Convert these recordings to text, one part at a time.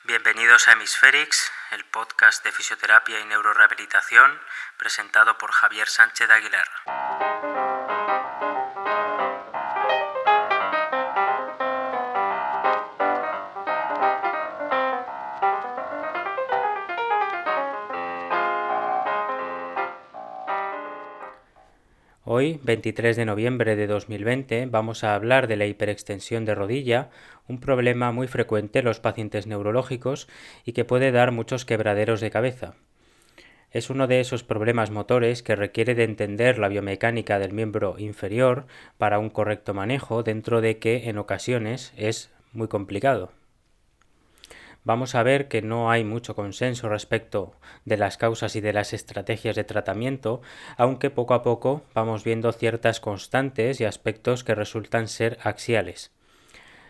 Bienvenidos a Hemisférix, el podcast de fisioterapia y neurorehabilitación, presentado por Javier Sánchez Aguilar. Hoy, 23 de noviembre de 2020, vamos a hablar de la hiperextensión de rodilla, un problema muy frecuente en los pacientes neurológicos y que puede dar muchos quebraderos de cabeza. Es uno de esos problemas motores que requiere de entender la biomecánica del miembro inferior para un correcto manejo, dentro de que en ocasiones es muy complicado. Vamos a ver que no hay mucho consenso respecto de las causas y de las estrategias de tratamiento, aunque poco a poco vamos viendo ciertas constantes y aspectos que resultan ser axiales.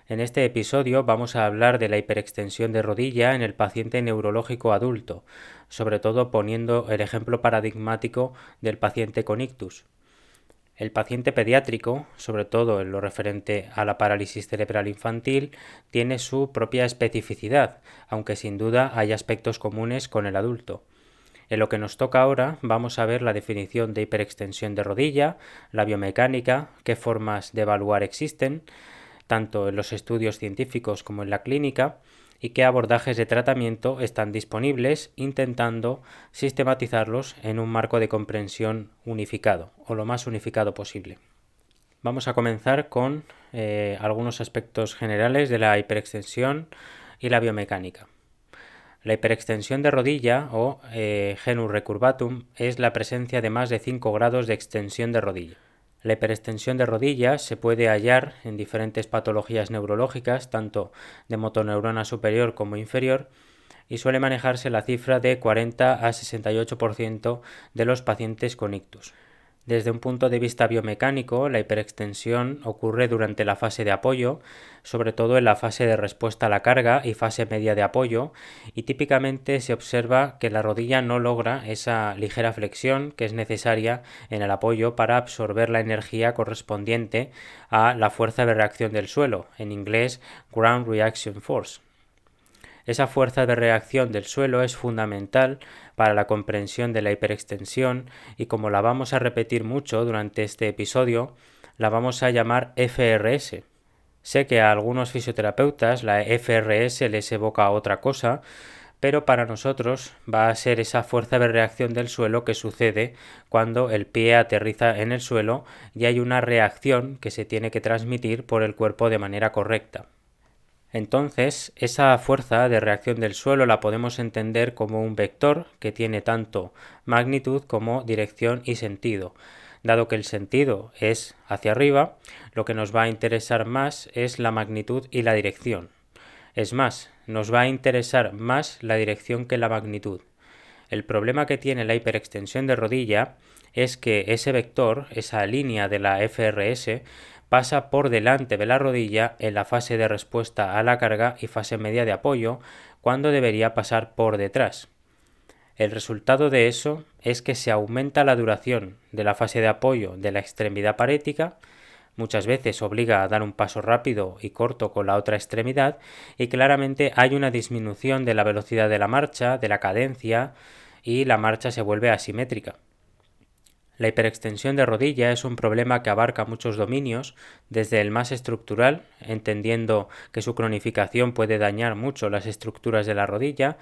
En este episodio vamos a hablar de la hiperextensión de rodilla en el paciente neurológico adulto, sobre todo poniendo el ejemplo paradigmático del paciente con ictus. El paciente pediátrico, sobre todo en lo referente a la parálisis cerebral infantil, tiene su propia especificidad, aunque sin duda hay aspectos comunes con el adulto. En lo que nos toca ahora vamos a ver la definición de hiperextensión de rodilla, la biomecánica, qué formas de evaluar existen, tanto en los estudios científicos como en la clínica, y qué abordajes de tratamiento están disponibles, intentando sistematizarlos en un marco de comprensión unificado, o lo más unificado posible. Vamos a comenzar con algunos aspectos generales de la hiperextensión y la biomecánica. La hiperextensión de rodilla, o genus recurvatum, es la presencia de más de 5 grados de extensión de rodilla. La hiperextensión de rodilla se puede hallar en diferentes patologías neurológicas, tanto de motoneurona superior como inferior, y suele manejarse la cifra de 40 a 68% de los pacientes con ictus. Desde un punto de vista biomecánico, la hiperextensión ocurre durante la fase de apoyo, sobre todo en la fase de respuesta a la carga y fase media de apoyo, y típicamente se observa que la rodilla no logra esa ligera flexión que es necesaria en el apoyo para absorber la energía correspondiente a la fuerza de reacción del suelo, en inglés Ground Reaction Force. Esa fuerza de reacción del suelo es fundamental para la comprensión de la hiperextensión y, como la vamos a repetir mucho durante este episodio, la vamos a llamar FRS. Sé que a algunos fisioterapeutas la FRS les evoca a otra cosa, pero para nosotros va a ser esa fuerza de reacción del suelo que sucede cuando el pie aterriza en el suelo y hay una reacción que se tiene que transmitir por el cuerpo de manera correcta. Entonces, esa fuerza de reacción del suelo la podemos entender como un vector que tiene tanto magnitud como dirección y sentido. Dado que el sentido es hacia arriba, lo que nos va a interesar más es la magnitud y la dirección. Es más, nos va a interesar más la dirección que la magnitud. El problema que tiene la hiperextensión de rodilla es que ese vector, esa línea de la FRS, pasa por delante de la rodilla en la fase de respuesta a la carga y fase media de apoyo, cuando debería pasar por detrás. El resultado de eso es que se aumenta la duración de la fase de apoyo de la extremidad parética, muchas veces obliga a dar un paso rápido y corto con la otra extremidad, y claramente hay una disminución de la velocidad de la marcha, de la cadencia, y la marcha se vuelve asimétrica. La hiperextensión de rodilla es un problema que abarca muchos dominios, desde el más estructural, entendiendo que su cronificación puede dañar mucho las estructuras de la rodilla,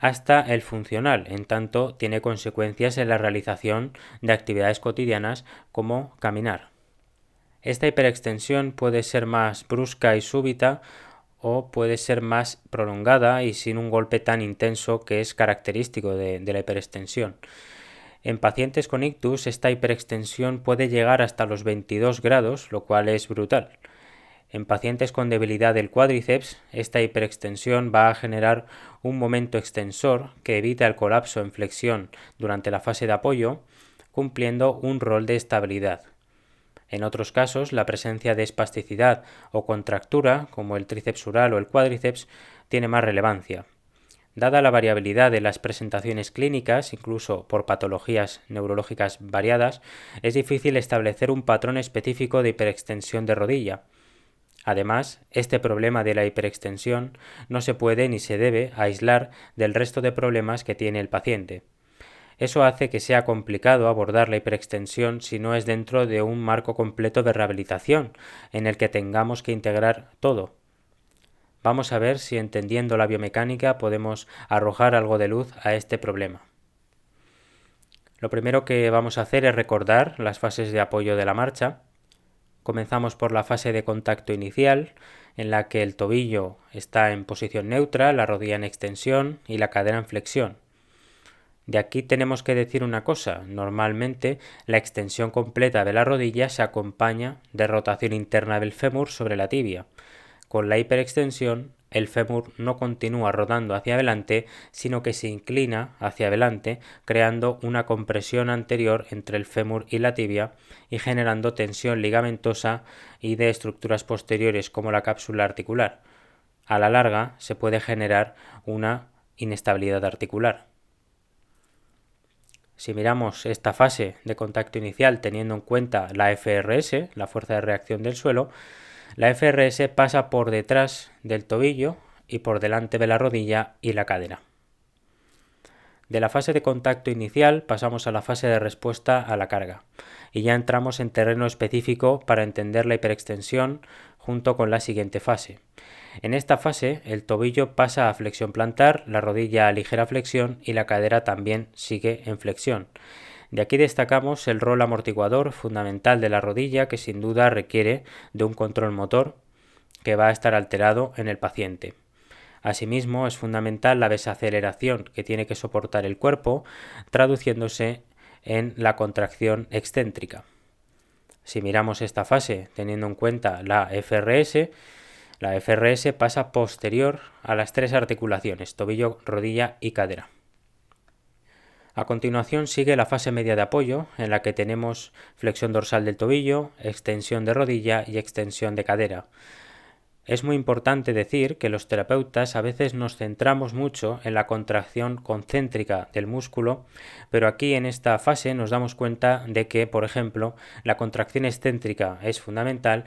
hasta el funcional, en tanto tiene consecuencias en la realización de actividades cotidianas como caminar. Esta hiperextensión puede ser más brusca y súbita, o puede ser más prolongada y sin un golpe tan intenso que es característico de la hiperextensión. En pacientes con ictus, esta hiperextensión puede llegar hasta los 22 grados, lo cual es brutal. En pacientes con debilidad del cuádriceps, esta hiperextensión va a generar un momento extensor que evita el colapso en flexión durante la fase de apoyo, cumpliendo un rol de estabilidad. En otros casos, la presencia de espasticidad o contractura, como el tríceps ural o el cuádriceps, tiene más relevancia. Dada la variabilidad de las presentaciones clínicas, incluso por patologías neurológicas variadas, es difícil establecer un patrón específico de hiperextensión de rodilla. Además, este problema de la hiperextensión no se puede ni se debe aislar del resto de problemas que tiene el paciente. Eso hace que sea complicado abordar la hiperextensión si no es dentro de un marco completo de rehabilitación, en el que tengamos que integrar todo. Vamos a ver si entendiendo la biomecánica podemos arrojar algo de luz a este problema. Lo primero que vamos a hacer es recordar las fases de apoyo de la marcha. Comenzamos por la fase de contacto inicial, en la que el tobillo está en posición neutra, la rodilla en extensión y la cadera en flexión. De aquí tenemos que decir una cosa: normalmente la extensión completa de la rodilla se acompaña de rotación interna del fémur sobre la tibia. Con la hiperextensión, el fémur no continúa rodando hacia adelante, sino que se inclina hacia adelante, creando una compresión anterior entre el fémur y la tibia y generando tensión ligamentosa y de estructuras posteriores como la cápsula articular. A la larga se puede generar una inestabilidad articular. Si miramos esta fase de contacto inicial teniendo en cuenta la FRS, la fuerza de reacción del suelo, la FRS pasa por detrás del tobillo y por delante de la rodilla y la cadera. De la fase de contacto inicial pasamos a la fase de respuesta a la carga y ya entramos en terreno específico para entender la hiperextensión junto con la siguiente fase. En esta fase el tobillo pasa a flexión plantar, la rodilla a ligera flexión y la cadera también sigue en flexión. De aquí destacamos el rol amortiguador fundamental de la rodilla, que sin duda requiere de un control motor que va a estar alterado en el paciente. Asimismo, es fundamental la desaceleración que tiene que soportar el cuerpo, traduciéndose en la contracción excéntrica. Si miramos esta fase teniendo en cuenta la FRS pasa posterior a las tres articulaciones, tobillo, rodilla y cadera. A continuación sigue la fase media de apoyo, en la que tenemos flexión dorsal del tobillo, extensión de rodilla y extensión de cadera. Es muy importante decir que los terapeutas a veces nos centramos mucho en la contracción concéntrica del músculo, pero aquí en esta fase nos damos cuenta de que, por ejemplo, la contracción excéntrica es fundamental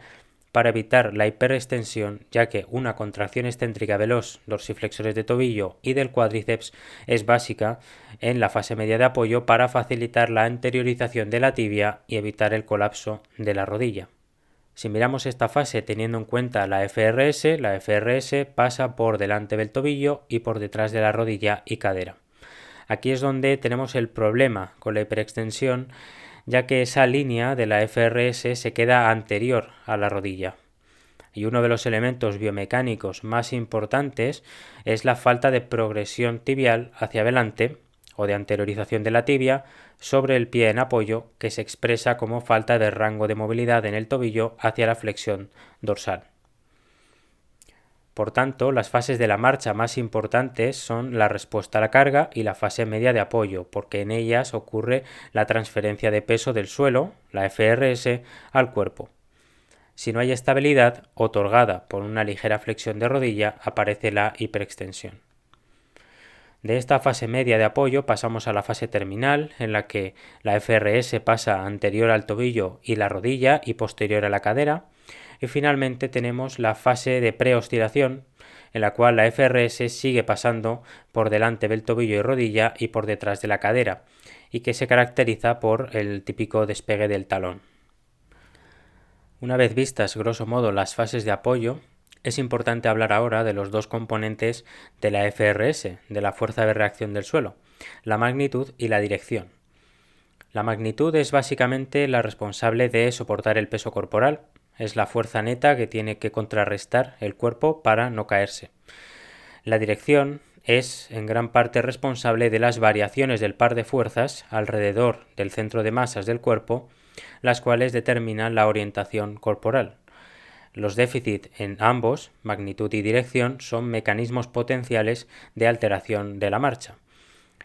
para evitar la hiperextensión, ya que una contracción excéntrica de los dorsiflexores de tobillo y del cuádriceps es básica en la fase media de apoyo para facilitar la anteriorización de la tibia y evitar el colapso de la rodilla. Si miramos esta fase teniendo en cuenta la FRS pasa por delante del tobillo y por detrás de la rodilla y cadera. Aquí es donde tenemos el problema con la hiperextensión, ya que esa línea de la FRS se queda anterior a la rodilla. Y uno de los elementos biomecánicos más importantes es la falta de progresión tibial hacia adelante o de anteriorización de la tibia sobre el pie en apoyo, que se expresa como falta de rango de movilidad en el tobillo hacia la flexión dorsal. Por tanto, las fases de la marcha más importantes son la respuesta a la carga y la fase media de apoyo, porque en ellas ocurre la transferencia de peso del suelo, la FRS, al cuerpo. Si no hay estabilidad otorgada por una ligera flexión de rodilla, aparece la hiperextensión. De esta fase media de apoyo pasamos a la fase terminal, en la que la FRS pasa anterior al tobillo y la rodilla y posterior a la cadera. Y finalmente tenemos la fase de preoscilación, en la cual la FRS sigue pasando por delante del tobillo y rodilla y por detrás de la cadera, y que se caracteriza por el típico despegue del talón. Una vez vistas grosso modo las fases de apoyo, es importante hablar ahora de los dos componentes de la FRS, de la fuerza de reacción del suelo, la magnitud y la dirección. La magnitud es básicamente la responsable de soportar el peso corporal, es la fuerza neta que tiene que contrarrestar el cuerpo para no caerse. La dirección es en gran parte responsable de las variaciones del par de fuerzas alrededor del centro de masas del cuerpo, las cuales determinan la orientación corporal. Los déficits en ambos, magnitud y dirección, son mecanismos potenciales de alteración de la marcha.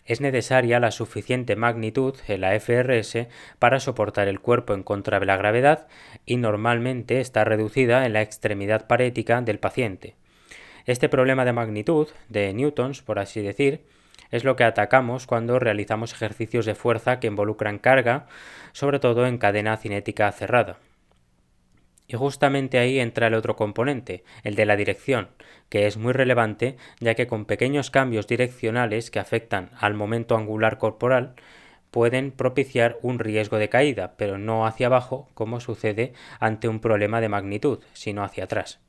Es necesaria la suficiente magnitud en la FRS para soportar el cuerpo en contra de la gravedad y normalmente está reducida en la extremidad parética del paciente. Este problema de magnitud, de newtons por así decir, es lo que atacamos cuando realizamos ejercicios de fuerza que involucran carga, sobre todo en cadena cinética cerrada. Y justamente ahí entra el otro componente, el de la dirección, que es muy relevante ya que con pequeños cambios direccionales que afectan al momento angular corporal pueden propiciar un riesgo de caída, pero no hacia abajo como sucede ante un problema de magnitud, sino hacia atrás.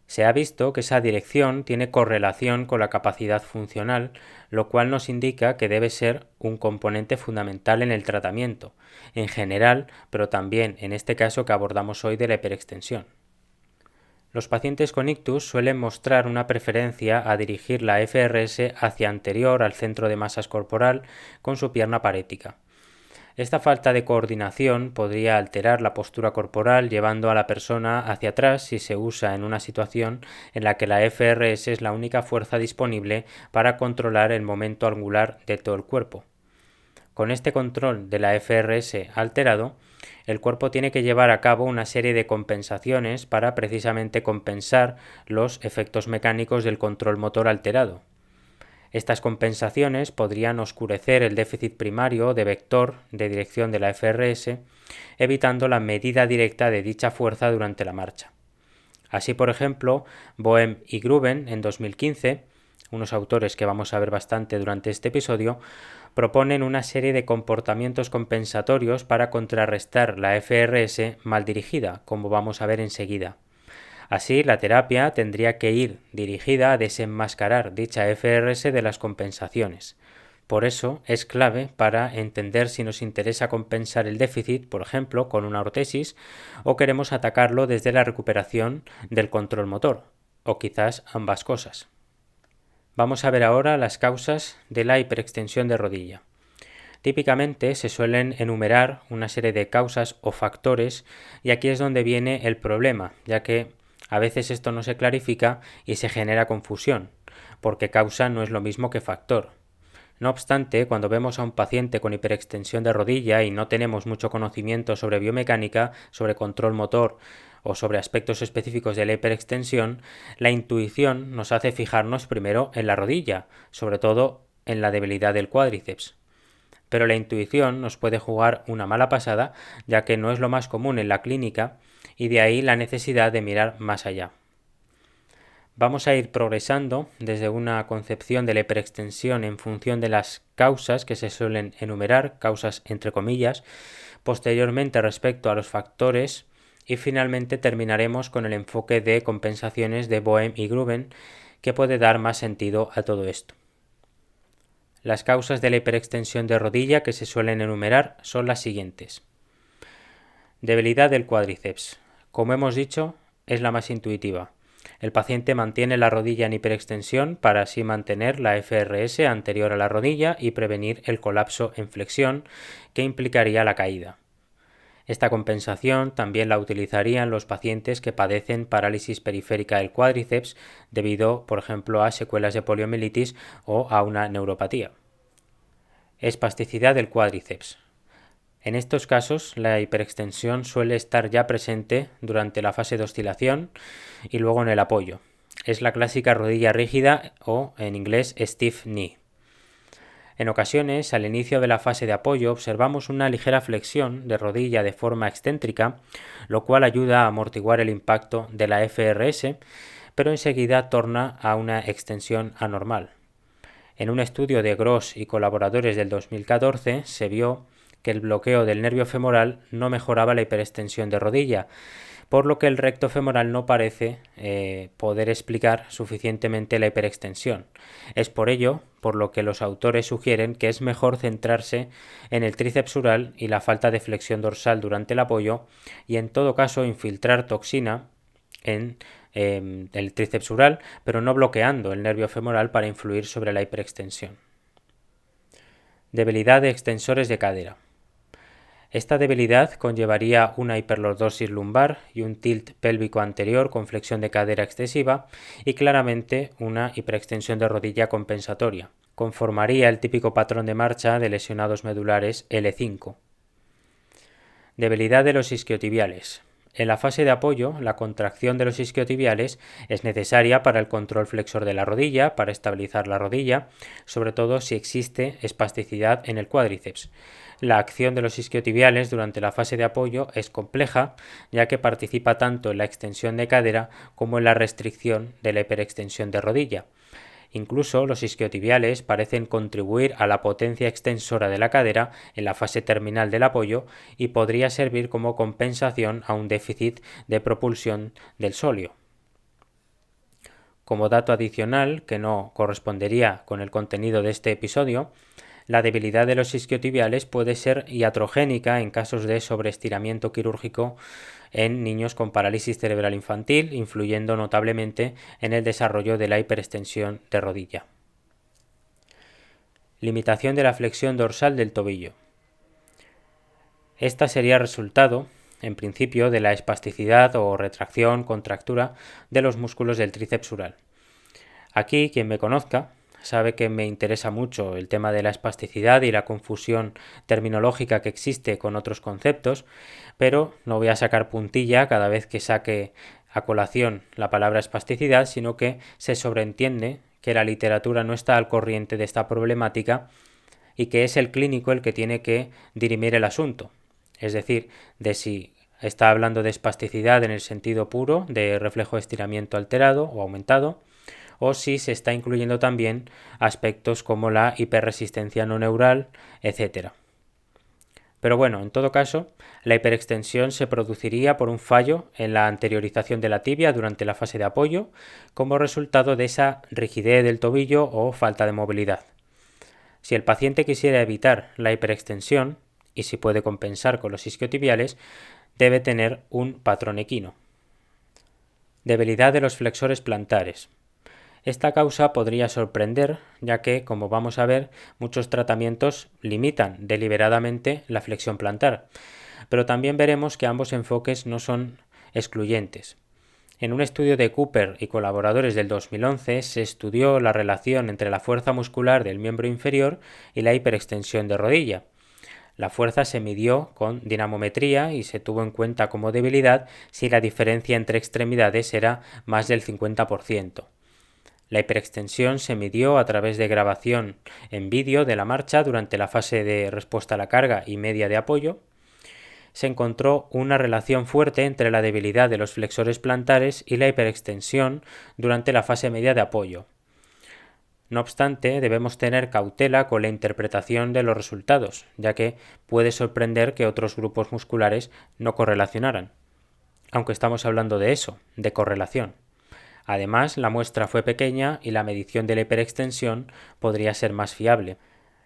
Se ha visto que esa dirección tiene correlación con la capacidad funcional, lo cual nos indica que debe ser un componente fundamental en el tratamiento, en general, pero también en este caso que abordamos hoy de la hiperextensión. Los pacientes con ictus suelen mostrar una preferencia a dirigir la FRS hacia anterior al centro de masas corporal con su pierna parética. Esta falta de coordinación podría alterar la postura corporal llevando a la persona hacia atrás si se usa en una situación en la que la FRS es la única fuerza disponible para controlar el momento angular de todo el cuerpo. Con este control de la FRS alterado, el cuerpo tiene que llevar a cabo una serie de compensaciones para precisamente compensar los efectos mecánicos del control motor alterado. Estas compensaciones podrían oscurecer el déficit primario de vector de dirección de la FRS, evitando la medida directa de dicha fuerza durante la marcha. Así, por ejemplo, Boehm y Gruben en 2015, unos autores que vamos a ver bastante durante este episodio, proponen una serie de comportamientos compensatorios para contrarrestar la FRS mal dirigida, como vamos a ver enseguida. Así, la terapia tendría que ir dirigida a desenmascarar dicha FRS de las compensaciones. Por eso es clave para entender si nos interesa compensar el déficit, por ejemplo, con una ortesis, o queremos atacarlo desde la recuperación del control motor, o quizás ambas cosas. Vamos a ver ahora las causas de la hiperextensión de rodilla. Típicamente se suelen enumerar una serie de causas o factores y aquí es donde viene el problema, ya que a veces esto no se clarifica y se genera confusión, porque causa no es lo mismo que factor. No obstante, cuando vemos a un paciente con hiperextensión de rodilla y no tenemos mucho conocimiento sobre biomecánica, sobre control motor o sobre aspectos específicos de la hiperextensión, la intuición nos hace fijarnos primero en la rodilla, sobre todo en la debilidad del cuádriceps. Pero la intuición nos puede jugar una mala pasada, ya que no es lo más común en la clínica y de ahí la necesidad de mirar más allá. Vamos a ir progresando desde una concepción de la hiperextensión en función de las causas que se suelen enumerar, causas entre comillas, posteriormente respecto a los factores y finalmente terminaremos con el enfoque de compensaciones de Boehm y Gruben que puede dar más sentido a todo esto. Las causas de la hiperextensión de rodilla que se suelen enumerar son las siguientes. Debilidad del cuádriceps. Como hemos dicho, es la más intuitiva. El paciente mantiene la rodilla en hiperextensión para así mantener la FRS anterior a la rodilla y prevenir el colapso en flexión que implicaría la caída. Esta compensación también la utilizarían los pacientes que padecen parálisis periférica del cuádriceps debido, por ejemplo, a secuelas de poliomielitis o a una neuropatía. Espasticidad del cuádriceps. En estos casos, la hiperextensión suele estar ya presente durante la fase de oscilación y luego en el apoyo. Es la clásica rodilla rígida o, en inglés, stiff knee. En ocasiones, al inicio de la fase de apoyo, observamos una ligera flexión de rodilla de forma excéntrica, lo cual ayuda a amortiguar el impacto de la FRS, pero enseguida torna a una extensión anormal. En un estudio de Gross y colaboradores del 2014 se vio que el bloqueo del nervio femoral no mejoraba la hiperextensión de rodilla, por lo que el recto femoral no parece poder explicar suficientemente la hiperextensión. Es por ello por lo que los autores sugieren que es mejor centrarse en el tríceps sural y la falta de flexión dorsal durante el apoyo y en todo caso infiltrar toxina en el tríceps sural, pero no bloqueando el nervio femoral para influir sobre la hiperextensión. Debilidad de extensores de cadera. Esta debilidad conllevaría una hiperlordosis lumbar y un tilt pélvico anterior con flexión de cadera excesiva y claramente una hiperextensión de rodilla compensatoria. Conformaría el típico patrón de marcha de lesionados medulares L5. Debilidad de los isquiotibiales. En la fase de apoyo, la contracción de los isquiotibiales es necesaria para el control flexor de la rodilla, para estabilizar la rodilla, sobre todo si existe espasticidad en el cuádriceps. La acción de los isquiotibiales durante la fase de apoyo es compleja, ya que participa tanto en la extensión de cadera como en la restricción de la hiperextensión de rodilla. Incluso los isquiotibiales parecen contribuir a la potencia extensora de la cadera en la fase terminal del apoyo y podría servir como compensación a un déficit de propulsión del sóleo. Como dato adicional, que no correspondería con el contenido de este episodio, la debilidad de los isquiotibiales puede ser iatrogénica en casos de sobreestiramiento quirúrgico en niños con parálisis cerebral infantil, influyendo notablemente en el desarrollo de la hiperextensión de rodilla. Limitación de la flexión dorsal del tobillo. Esta sería resultado, en principio, de la espasticidad o retracción, contractura de los músculos del tríceps sural. Aquí, quien me conozca, sabe que me interesa mucho el tema de la espasticidad y la confusión terminológica que existe con otros conceptos, pero no voy a sacar puntilla cada vez que saque a colación la palabra espasticidad, sino que se sobreentiende que la literatura no está al corriente de esta problemática y que es el clínico el que tiene que dirimir el asunto, es decir, de si está hablando de espasticidad en el sentido puro de reflejo de estiramiento alterado o aumentado, o si se está incluyendo también aspectos como la hiperresistencia no neural, etc. Pero bueno, en todo caso, la hiperextensión se produciría por un fallo en la anteriorización de la tibia durante la fase de apoyo, como resultado de esa rigidez del tobillo o falta de movilidad. Si el paciente quisiera evitar la hiperextensión, y si puede compensar con los isquiotibiales, debe tener un patrón equino. Debilidad de los flexores plantares. Esta causa podría sorprender, ya que, como vamos a ver, muchos tratamientos limitan deliberadamente la flexión plantar, pero también veremos que ambos enfoques no son excluyentes. En un estudio de Cooper y colaboradores del 2011 se estudió la relación entre la fuerza muscular del miembro inferior y la hiperextensión de rodilla. La fuerza se midió con dinamometría y se tuvo en cuenta como debilidad si la diferencia entre extremidades era más del 50%. La hiperextensión se midió a través de grabación en vídeo de la marcha durante la fase de respuesta a la carga y media de apoyo. Se encontró una relación fuerte entre la debilidad de los flexores plantares y la hiperextensión durante la fase media de apoyo. No obstante, debemos tener cautela con la interpretación de los resultados, ya que puede sorprender que otros grupos musculares no correlacionaran. Aunque estamos hablando de eso, de correlación. Además, la muestra fue pequeña y la medición de la hiperextensión podría ser más fiable.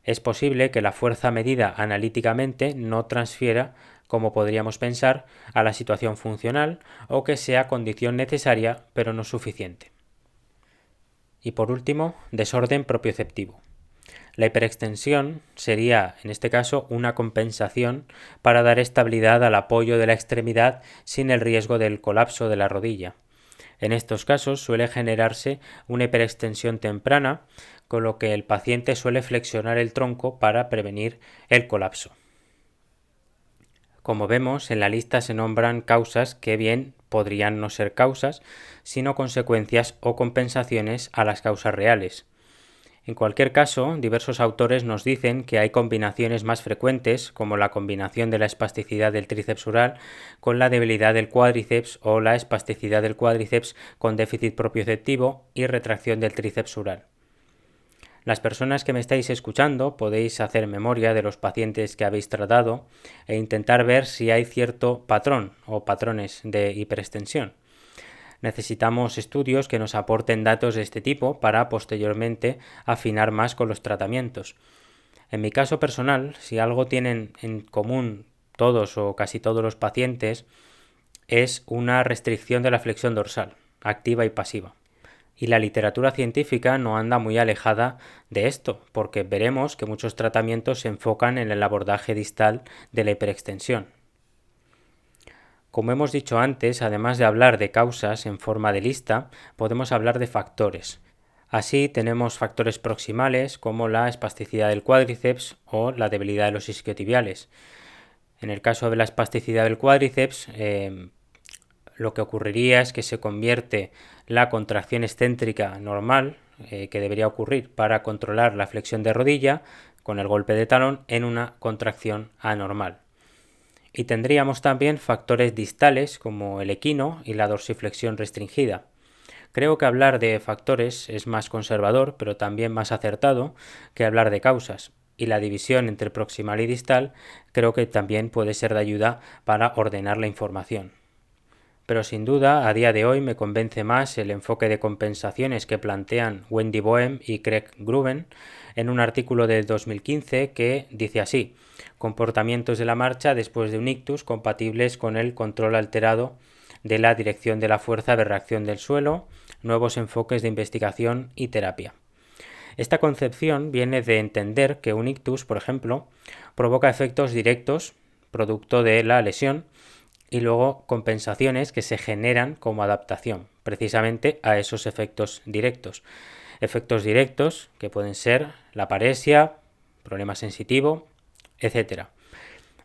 Es posible que la fuerza medida analíticamente no transfiera, como podríamos pensar, a la situación funcional o que sea condición necesaria pero no suficiente. Y por último, desorden propioceptivo. La hiperextensión sería, en este caso, una compensación para dar estabilidad al apoyo de la extremidad sin el riesgo del colapso de la rodilla. En estos casos suele generarse una hiperextensión temprana, con lo que el paciente suele flexionar el tronco para prevenir el colapso. Como vemos, en la lista se nombran causas que bien podrían no ser causas, sino consecuencias o compensaciones a las causas reales. En cualquier caso, diversos autores nos dicen que hay combinaciones más frecuentes, como la combinación de la espasticidad del tríceps sural con la debilidad del cuádriceps o la espasticidad del cuádriceps con déficit propioceptivo y retracción del tríceps sural. Las personas que me estáis escuchando podéis hacer memoria de los pacientes que habéis tratado e intentar ver si hay cierto patrón o patrones de hiperextensión. Necesitamos estudios que nos aporten datos de este tipo para posteriormente afinar más con los tratamientos. En mi caso personal, si algo tienen en común todos o casi todos los pacientes, es una restricción de la flexión dorsal, activa y pasiva. Y la literatura científica no anda muy alejada de esto, porque veremos que muchos tratamientos se enfocan en el abordaje distal de la hiperextensión. Como hemos dicho antes, además de hablar de causas en forma de lista, podemos hablar de factores. Así tenemos factores proximales como la espasticidad del cuádriceps o la debilidad de los isquiotibiales. En el caso de la espasticidad del cuádriceps, lo que ocurriría es que se convierte la contracción excéntrica normal, que debería ocurrir para controlar la flexión de rodilla con el golpe de talón, en una contracción anormal. Y tendríamos también factores distales como el equino y la dorsiflexión restringida. Creo que hablar de factores es más conservador, pero también más acertado que hablar de causas. Y la división entre proximal y distal creo que también puede ser de ayuda para ordenar la información. Pero sin duda, a día de hoy me convence más el enfoque de compensaciones que plantean Wendy Boehm y Craig Gruen en un artículo del 2015 que dice así: comportamientos de la marcha después de un ictus compatibles con el control alterado de la dirección de la fuerza de reacción del suelo, nuevos enfoques de investigación y terapia. Esta concepción viene de entender que un ictus, por ejemplo, provoca efectos directos, producto de la lesión, y luego compensaciones que se generan como adaptación, precisamente a esos efectos directos. Efectos directos que pueden ser la paresia, problema sensitivo, etc.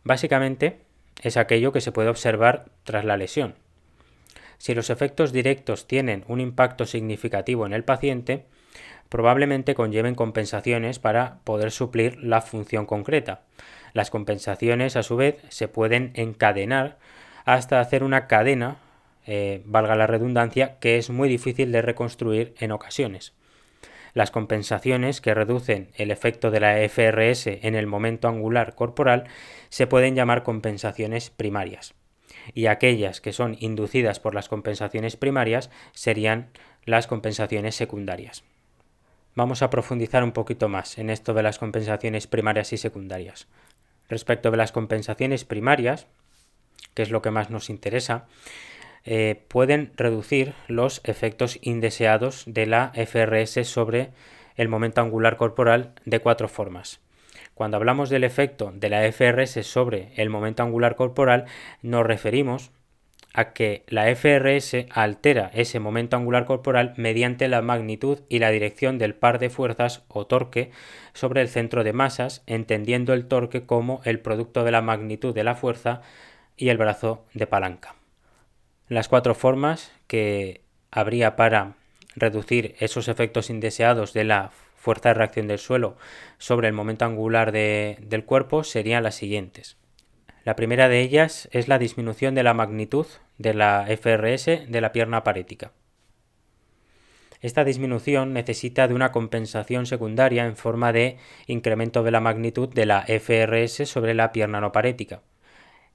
Básicamente es aquello que se puede observar tras la lesión. Si los efectos directos tienen un impacto significativo en el paciente, probablemente conlleven compensaciones para poder suplir la función concreta. Las compensaciones, a su vez, se pueden encadenar hasta hacer una cadena, valga la redundancia, que es muy difícil de reconstruir en ocasiones. Las compensaciones que reducen el efecto de la FRS en el momento angular corporal se pueden llamar compensaciones primarias, y aquellas que son inducidas por las compensaciones primarias serían las compensaciones secundarias. Vamos a profundizar un poquito más en esto de las compensaciones primarias y secundarias. Respecto de las compensaciones primarias, que es lo que más nos interesa, pueden reducir los efectos indeseados de la FRS sobre el momento angular corporal de 4 formas. Cuando hablamos del efecto de la FRS sobre el momento angular corporal, nos referimos a que la FRS altera ese momento angular corporal mediante la magnitud y la dirección del par de fuerzas o torque sobre el centro de masas, entendiendo el torque como el producto de la magnitud de la fuerza y el brazo de palanca. Las 4 formas que habría para reducir esos efectos indeseados de la fuerza de reacción del suelo sobre el momento angular del cuerpo serían las siguientes. La primera de ellas es la disminución de la magnitud de la FRS de la pierna parética. Esta disminución necesita de una compensación secundaria en forma de incremento de la magnitud de la FRS sobre la pierna no parética.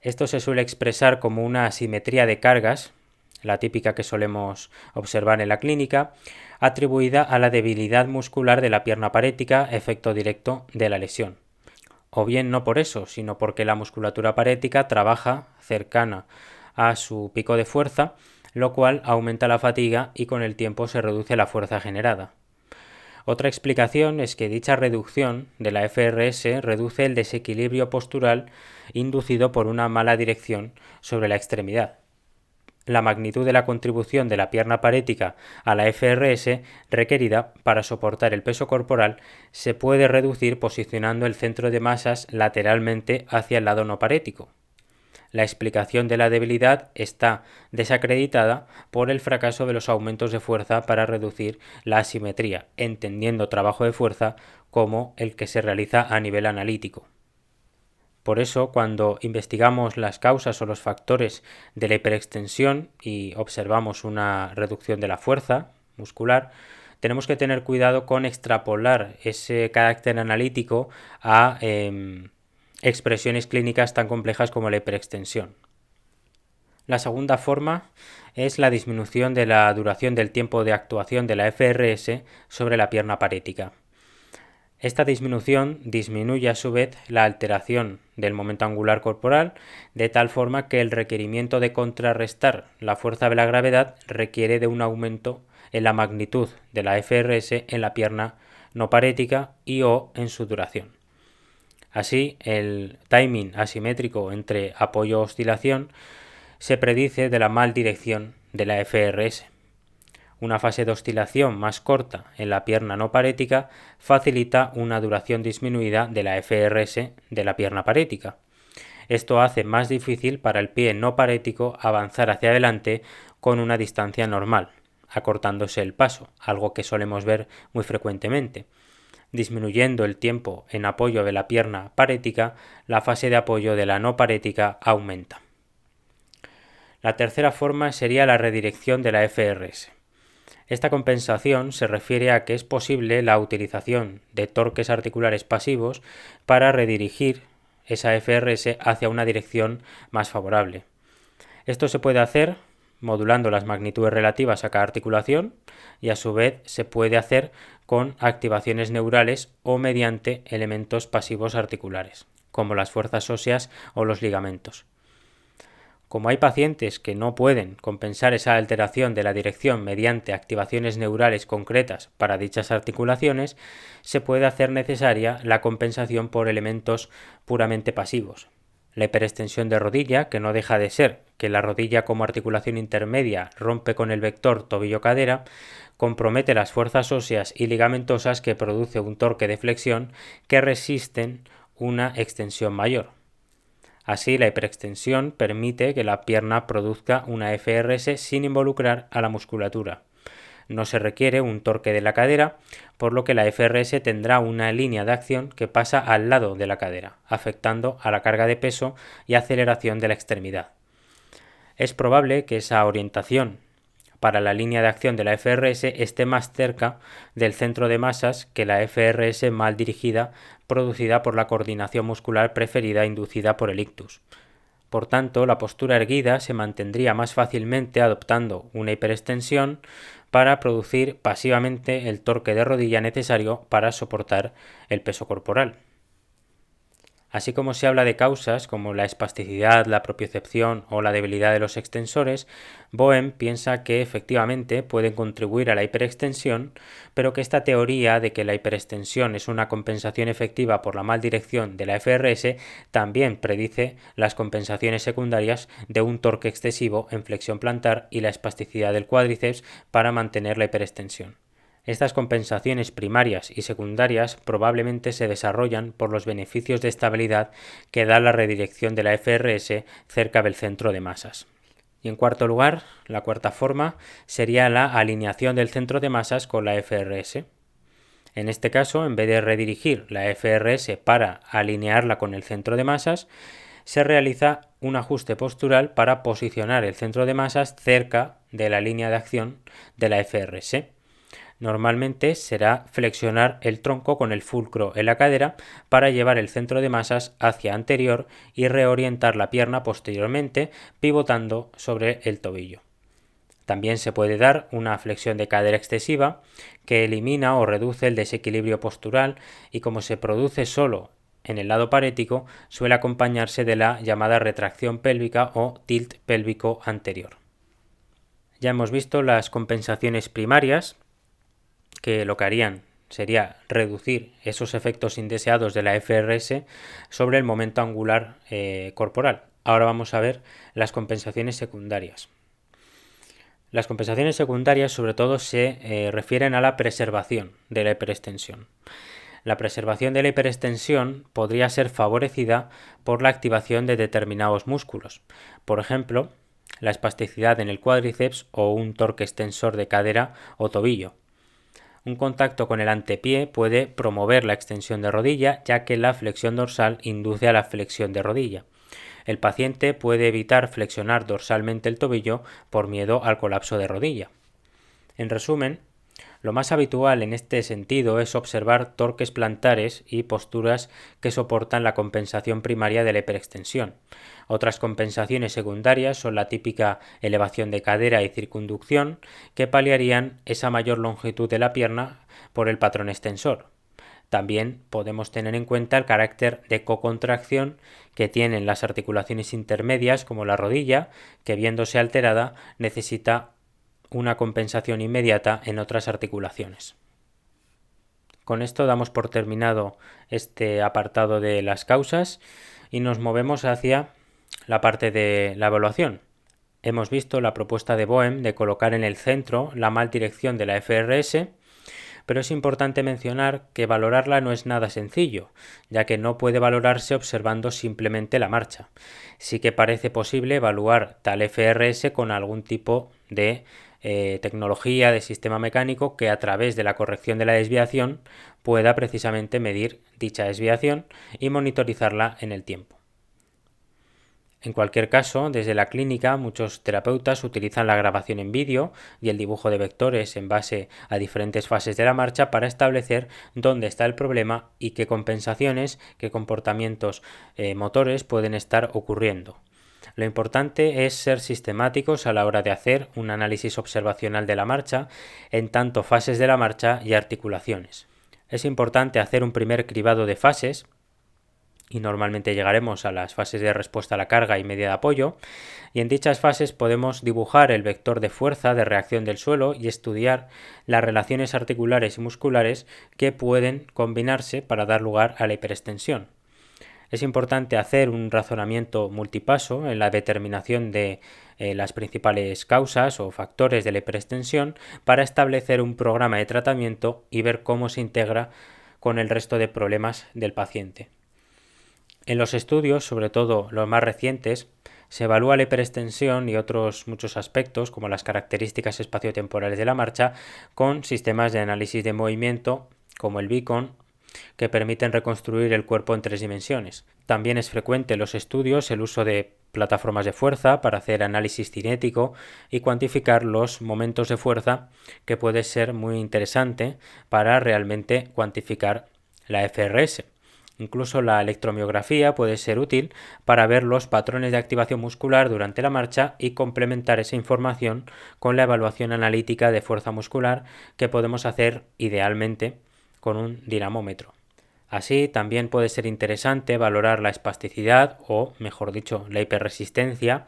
Esto se suele expresar como una asimetría de cargas, la típica que solemos observar en la clínica, atribuida a la debilidad muscular de la pierna parética, efecto directo de la lesión. O bien no por eso, sino porque la musculatura parética trabaja cercana a su pico de fuerza, lo cual aumenta la fatiga y con el tiempo se reduce la fuerza generada. Otra explicación es que dicha reducción de la FRS reduce el desequilibrio postural inducido por una mala dirección sobre la extremidad. La magnitud de la contribución de la pierna parética a la FRS requerida para soportar el peso corporal se puede reducir posicionando el centro de masas lateralmente hacia el lado no parético. La explicación de la debilidad está desacreditada por el fracaso de los aumentos de fuerza para reducir la asimetría, entendiendo trabajo de fuerza como el que se realiza a nivel analítico. Por eso, cuando investigamos las causas o los factores de la hiperextensión y observamos una reducción de la fuerza muscular, tenemos que tener cuidado con extrapolar ese carácter analítico a expresiones clínicas tan complejas como la hiperextensión. La segunda forma es la disminución de la duración del tiempo de actuación de la FRS sobre la pierna parética. Esta disminución disminuye a su vez la alteración del momento angular corporal, de tal forma que el requerimiento de contrarrestar la fuerza de la gravedad requiere de un aumento en la magnitud de la FRS en la pierna no parética y o en su duración. Así, el timing asimétrico entre apoyo-oscilación se predice de la mal dirección de la FRS. Una fase de oscilación más corta en la pierna no parética facilita una duración disminuida de la FRS de la pierna parética. Esto hace más difícil para el pie no parético avanzar hacia adelante con una distancia normal, acortándose el paso, algo que solemos ver muy frecuentemente. Disminuyendo el tiempo en apoyo de la pierna parética, la fase de apoyo de la no parética aumenta. La tercera forma sería la redirección de la FRS. Esta compensación se refiere a que es posible la utilización de torques articulares pasivos para redirigir esa FRS hacia una dirección más favorable. Esto se puede hacer modulando las magnitudes relativas a cada articulación y a su vez se puede hacer con activaciones neurales o mediante elementos pasivos articulares, como las fuerzas óseas o los ligamentos. Como hay pacientes que no pueden compensar esa alteración de la dirección mediante activaciones neurales concretas para dichas articulaciones, se puede hacer necesaria la compensación por elementos puramente pasivos. La hiperextensión de rodilla, que no deja de ser que la rodilla como articulación intermedia rompe con el vector tobillo-cadera, compromete las fuerzas óseas y ligamentosas que produce un torque de flexión que resisten una extensión mayor. Así, la hiperextensión permite que la pierna produzca una FRS sin involucrar a la musculatura. No se requiere un torque de la cadera, por lo que la FRS tendrá una línea de acción que pasa al lado de la cadera, afectando a la carga de peso y aceleración de la extremidad. Es probable que esa orientación para la línea de acción de la FRS esté más cerca del centro de masas que la FRS mal dirigida producida por la coordinación muscular preferida inducida por el ictus. Por tanto, la postura erguida se mantendría más fácilmente adoptando una hiperextensión para producir pasivamente el torque de rodilla necesario para soportar el peso corporal. Así como se habla de causas como la espasticidad, la propiocepción o la debilidad de los extensores, Boehm piensa que efectivamente pueden contribuir a la hiperextensión, pero que esta teoría de que la hiperextensión es una compensación efectiva por la mal dirección de la FRS también predice las compensaciones secundarias de un torque excesivo en flexión plantar y la espasticidad del cuádriceps para mantener la hiperextensión. Estas compensaciones primarias y secundarias probablemente se desarrollan por los beneficios de estabilidad que da la redirección de la FRS cerca del centro de masas. Y en cuarto lugar, la cuarta forma sería la alineación del centro de masas con la FRS. En este caso, en vez de redirigir la FRS para alinearla con el centro de masas, se realiza un ajuste postural para posicionar el centro de masas cerca de la línea de acción de la FRS. Normalmente será flexionar el tronco con el fulcro en la cadera para llevar el centro de masas hacia anterior y reorientar la pierna posteriormente, pivotando sobre el tobillo. También se puede dar una flexión de cadera excesiva que elimina o reduce el desequilibrio postural y, como se produce solo en el lado parético, suele acompañarse de la llamada retracción pélvica o tilt pélvico anterior. Ya hemos visto las compensaciones primarias, que lo que harían sería reducir esos efectos indeseados de la FRS sobre el momento angular corporal. Ahora vamos a ver las compensaciones secundarias. Las compensaciones secundarias sobre todo se refieren a la preservación de la hiperextensión. La preservación de la hiperextensión podría ser favorecida por la activación de determinados músculos. Por ejemplo, la espasticidad en el cuádriceps o un torque extensor de cadera o tobillo. Un contacto con el antepié puede promover la extensión de rodilla, ya que la flexión dorsal induce a la flexión de rodilla. El paciente puede evitar flexionar dorsalmente el tobillo por miedo al colapso de rodilla. En resumen, lo más habitual en este sentido es observar torques plantares y posturas que soportan la compensación primaria de la hiperextensión. Otras compensaciones secundarias son la típica elevación de cadera y circunducción, que paliarían esa mayor longitud de la pierna por el patrón extensor. También podemos tener en cuenta el carácter de cocontracción que tienen las articulaciones intermedias como la rodilla, que viéndose alterada necesita una compensación inmediata en otras articulaciones. Con esto damos por terminado este apartado de las causas y nos movemos hacia la parte de la evaluación. Hemos visto la propuesta de Boehm de colocar en el centro la mal dirección de la FRS pero es importante mencionar que valorarla no es nada sencillo, ya que no puede valorarse observando simplemente la marcha. Sí que parece posible evaluar tal FRS con algún tipo de tecnología de sistema mecánico que a través de la corrección de la desviación pueda precisamente medir dicha desviación y monitorizarla en el tiempo. En cualquier caso, desde la clínica muchos terapeutas utilizan la grabación en vídeo y el dibujo de vectores en base a diferentes fases de la marcha para establecer dónde está el problema y qué compensaciones, qué comportamientos motores pueden estar ocurriendo. Lo importante es ser sistemáticos a la hora de hacer un análisis observacional de la marcha en tanto fases de la marcha y articulaciones. Es importante hacer un primer cribado de fases, y normalmente llegaremos a las fases de respuesta a la carga y media de apoyo, y en dichas fases podemos dibujar el vector de fuerza de reacción del suelo y estudiar las relaciones articulares y musculares que pueden combinarse para dar lugar a la hiperextensión. Es importante hacer un razonamiento multipaso en la determinación de las principales causas o factores de la hiperextensión para establecer un programa de tratamiento y ver cómo se integra con el resto de problemas del paciente. En los estudios, sobre todo los más recientes, se evalúa la hiperextensión y otros muchos aspectos, como las características espaciotemporales de la marcha, con sistemas de análisis de movimiento, como el Beacon, que permiten reconstruir el cuerpo en 3 dimensiones. También es frecuente en los estudios el uso de plataformas de fuerza para hacer análisis cinético y cuantificar los momentos de fuerza, que puede ser muy interesante para realmente cuantificar la FRS. Incluso la electromiografía puede ser útil para ver los patrones de activación muscular durante la marcha y complementar esa información con la evaluación analítica de fuerza muscular que podemos hacer idealmente con un dinamómetro. Así, también puede ser interesante valorar la espasticidad o, mejor dicho, la hiperresistencia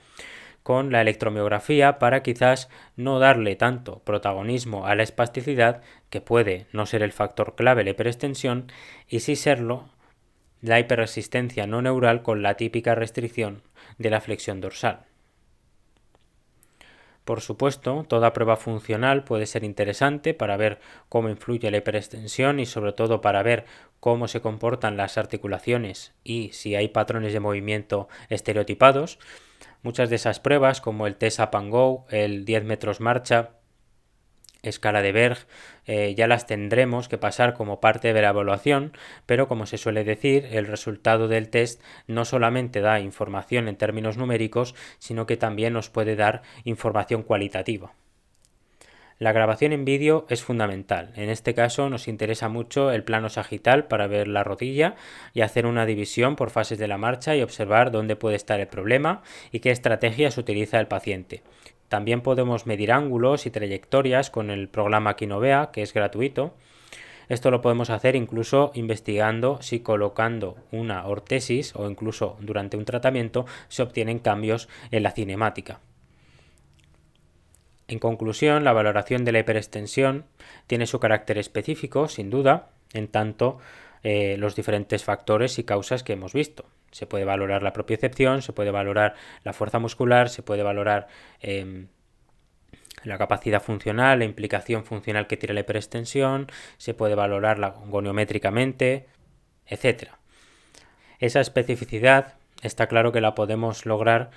con la electromiografía para quizás no darle tanto protagonismo a la espasticidad, que puede no ser el factor clave de la hiperextensión, y sí serlo la hiperresistencia no neural con la típica restricción de la flexión dorsal. Por supuesto, toda prueba funcional puede ser interesante para ver cómo influye la hiperextensión y sobre todo para ver cómo se comportan las articulaciones y si hay patrones de movimiento estereotipados. Muchas de esas pruebas, como el test Up and Go, el 10 metros marcha, escala de Berg, ya las tendremos que pasar como parte de la evaluación, pero como se suele decir, el resultado del test no solamente da información en términos numéricos, sino que también nos puede dar información cualitativa. La grabación en vídeo es fundamental. En este caso nos interesa mucho el plano sagital para ver la rodilla y hacer una división por fases de la marcha y observar dónde puede estar el problema y qué estrategias utiliza el paciente. También podemos medir ángulos y trayectorias con el programa Kinovea, que es gratuito. Esto lo podemos hacer incluso investigando si colocando una ortesis o incluso durante un tratamiento se obtienen cambios en la cinemática. En conclusión, la valoración de la hiperextensión tiene su carácter específico, sin duda, en tanto los diferentes factores y causas que hemos visto. Se puede valorar la propiocepción, se puede valorar la fuerza muscular, se puede valorar la capacidad funcional, la implicación funcional que tiene la hiperextensión, se puede valorarla goniométricamente, etc. Esa especificidad está claro que la podemos lograr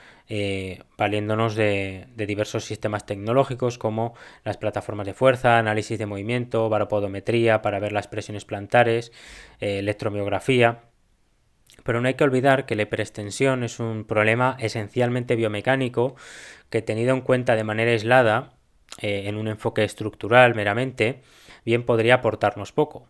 valiéndonos de diversos sistemas tecnológicos como las plataformas de fuerza, análisis de movimiento, baropodometría para ver las presiones plantares, electromiografía. Pero no hay que olvidar que la hiperextensión es un problema esencialmente biomecánico que, tenido en cuenta de manera aislada, en un enfoque estructural meramente, bien podría aportarnos poco.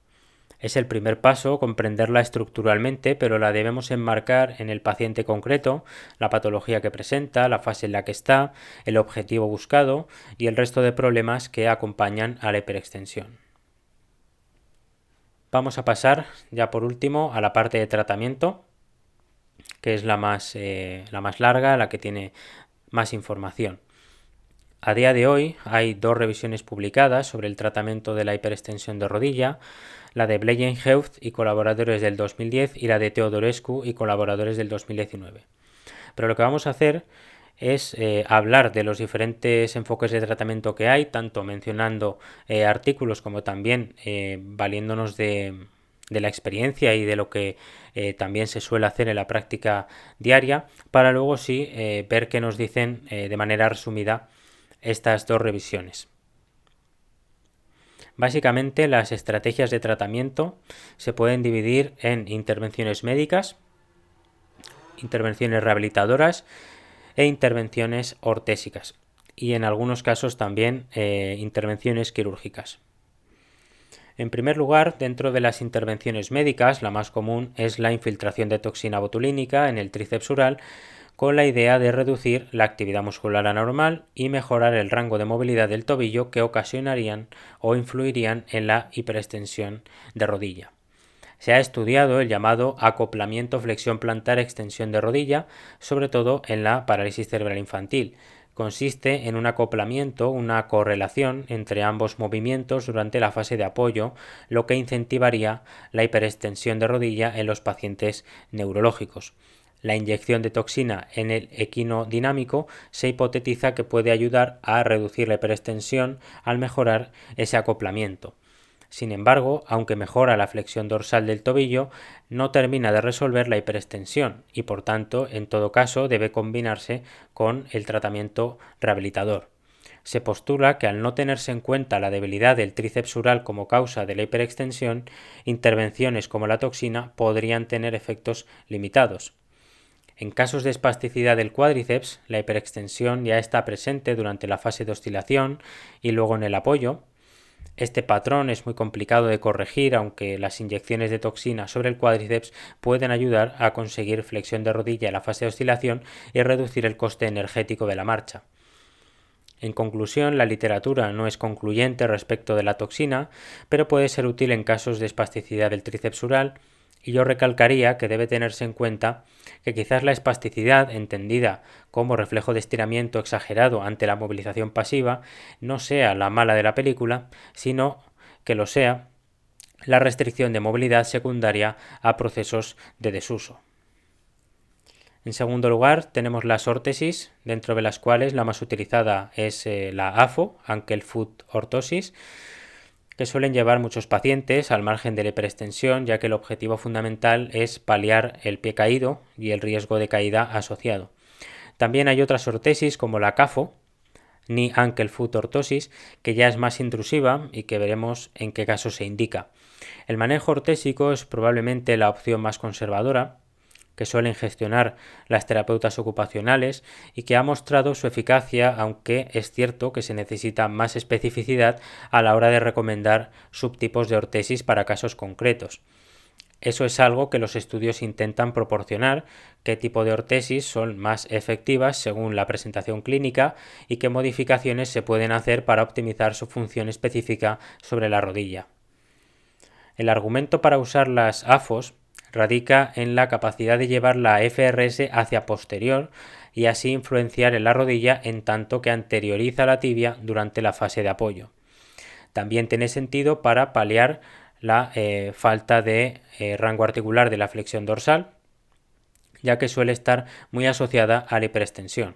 Es el primer paso comprenderla estructuralmente, pero la debemos enmarcar en el paciente concreto, la patología que presenta, la fase en la que está, el objetivo buscado y el resto de problemas que acompañan a la hiperextensión. Vamos a pasar ya por último a la parte de tratamiento, que es la más larga, la que tiene más información. A día de hoy hay 2 revisiones publicadas sobre el tratamiento de la hiperextensión de rodilla, la de Bleyenheuft y colaboradores del 2010 y la de Teodorescu y colaboradores del 2019. Pero lo que vamos a hacer es hablar de los diferentes enfoques de tratamiento que hay, tanto mencionando artículos como también valiéndonos de la experiencia y de lo que también se suele hacer en la práctica diaria, para luego sí ver qué nos dicen de manera resumida estas dos revisiones. Básicamente, las estrategias de tratamiento se pueden dividir en intervenciones médicas, intervenciones rehabilitadoras e intervenciones ortésicas, y en algunos casos también intervenciones quirúrgicas. En primer lugar, dentro de las intervenciones médicas, la más común es la infiltración de toxina botulínica en el tríceps ural, con la idea de reducir la actividad muscular anormal y mejorar el rango de movilidad del tobillo que ocasionarían o influirían en la hiperextensión de rodilla. Se ha estudiado el llamado acoplamiento flexión plantar extensión de rodilla, sobre todo en la parálisis cerebral infantil. Consiste en un acoplamiento, una correlación entre ambos movimientos durante la fase de apoyo, lo que incentivaría la hiperextensión de rodilla en los pacientes neurológicos. La inyección de toxina en el equino dinámico se hipotetiza que puede ayudar a reducir la hiperextensión al mejorar ese acoplamiento. Sin embargo, aunque mejora la flexión dorsal del tobillo, no termina de resolver la hiperextensión y por tanto, en todo caso, debe combinarse con el tratamiento rehabilitador. Se postula que al no tenerse en cuenta la debilidad del tríceps ural como causa de la hiperextensión, intervenciones como la toxina podrían tener efectos limitados. En casos de espasticidad del cuádriceps, la hiperextensión ya está presente durante la fase de oscilación y luego en el apoyo. Este patrón es muy complicado de corregir, aunque las inyecciones de toxina sobre el cuádriceps pueden ayudar a conseguir flexión de rodilla en la fase de oscilación y reducir el coste energético de la marcha. En conclusión, la literatura no es concluyente respecto de la toxina, pero puede ser útil en casos de espasticidad del tríceps ural, y yo recalcaría que debe tenerse en cuenta que quizás la espasticidad, entendida como reflejo de estiramiento exagerado ante la movilización pasiva, no sea la mala de la película, sino que lo sea la restricción de movilidad secundaria a procesos de desuso. En segundo lugar, tenemos las órtesis, dentro de las cuales la más utilizada es la AFO, Ankle Foot Orthosis, que suelen llevar muchos pacientes al margen de la hiperextensión, ya que el objetivo fundamental es paliar el pie caído y el riesgo de caída asociado. También hay otras ortesis como la CAFO, Knee Ankle Foot Orthosis, que ya es más intrusiva y que veremos en qué caso se indica. El manejo ortésico es probablemente la opción más conservadora, que suelen gestionar las terapeutas ocupacionales y que ha mostrado su eficacia, aunque es cierto que se necesita más especificidad a la hora de recomendar subtipos de ortesis para casos concretos. Eso es algo que los estudios intentan proporcionar, qué tipo de ortesis son más efectivas según la presentación clínica y qué modificaciones se pueden hacer para optimizar su función específica sobre la rodilla. El argumento para usar las AFOS radica en la capacidad de llevar la FRS hacia posterior y así influenciar en la rodilla en tanto que anterioriza la tibia durante la fase de apoyo. También tiene sentido para paliar la falta de rango articular de la flexión dorsal, ya que suele estar muy asociada a la hiperextensión.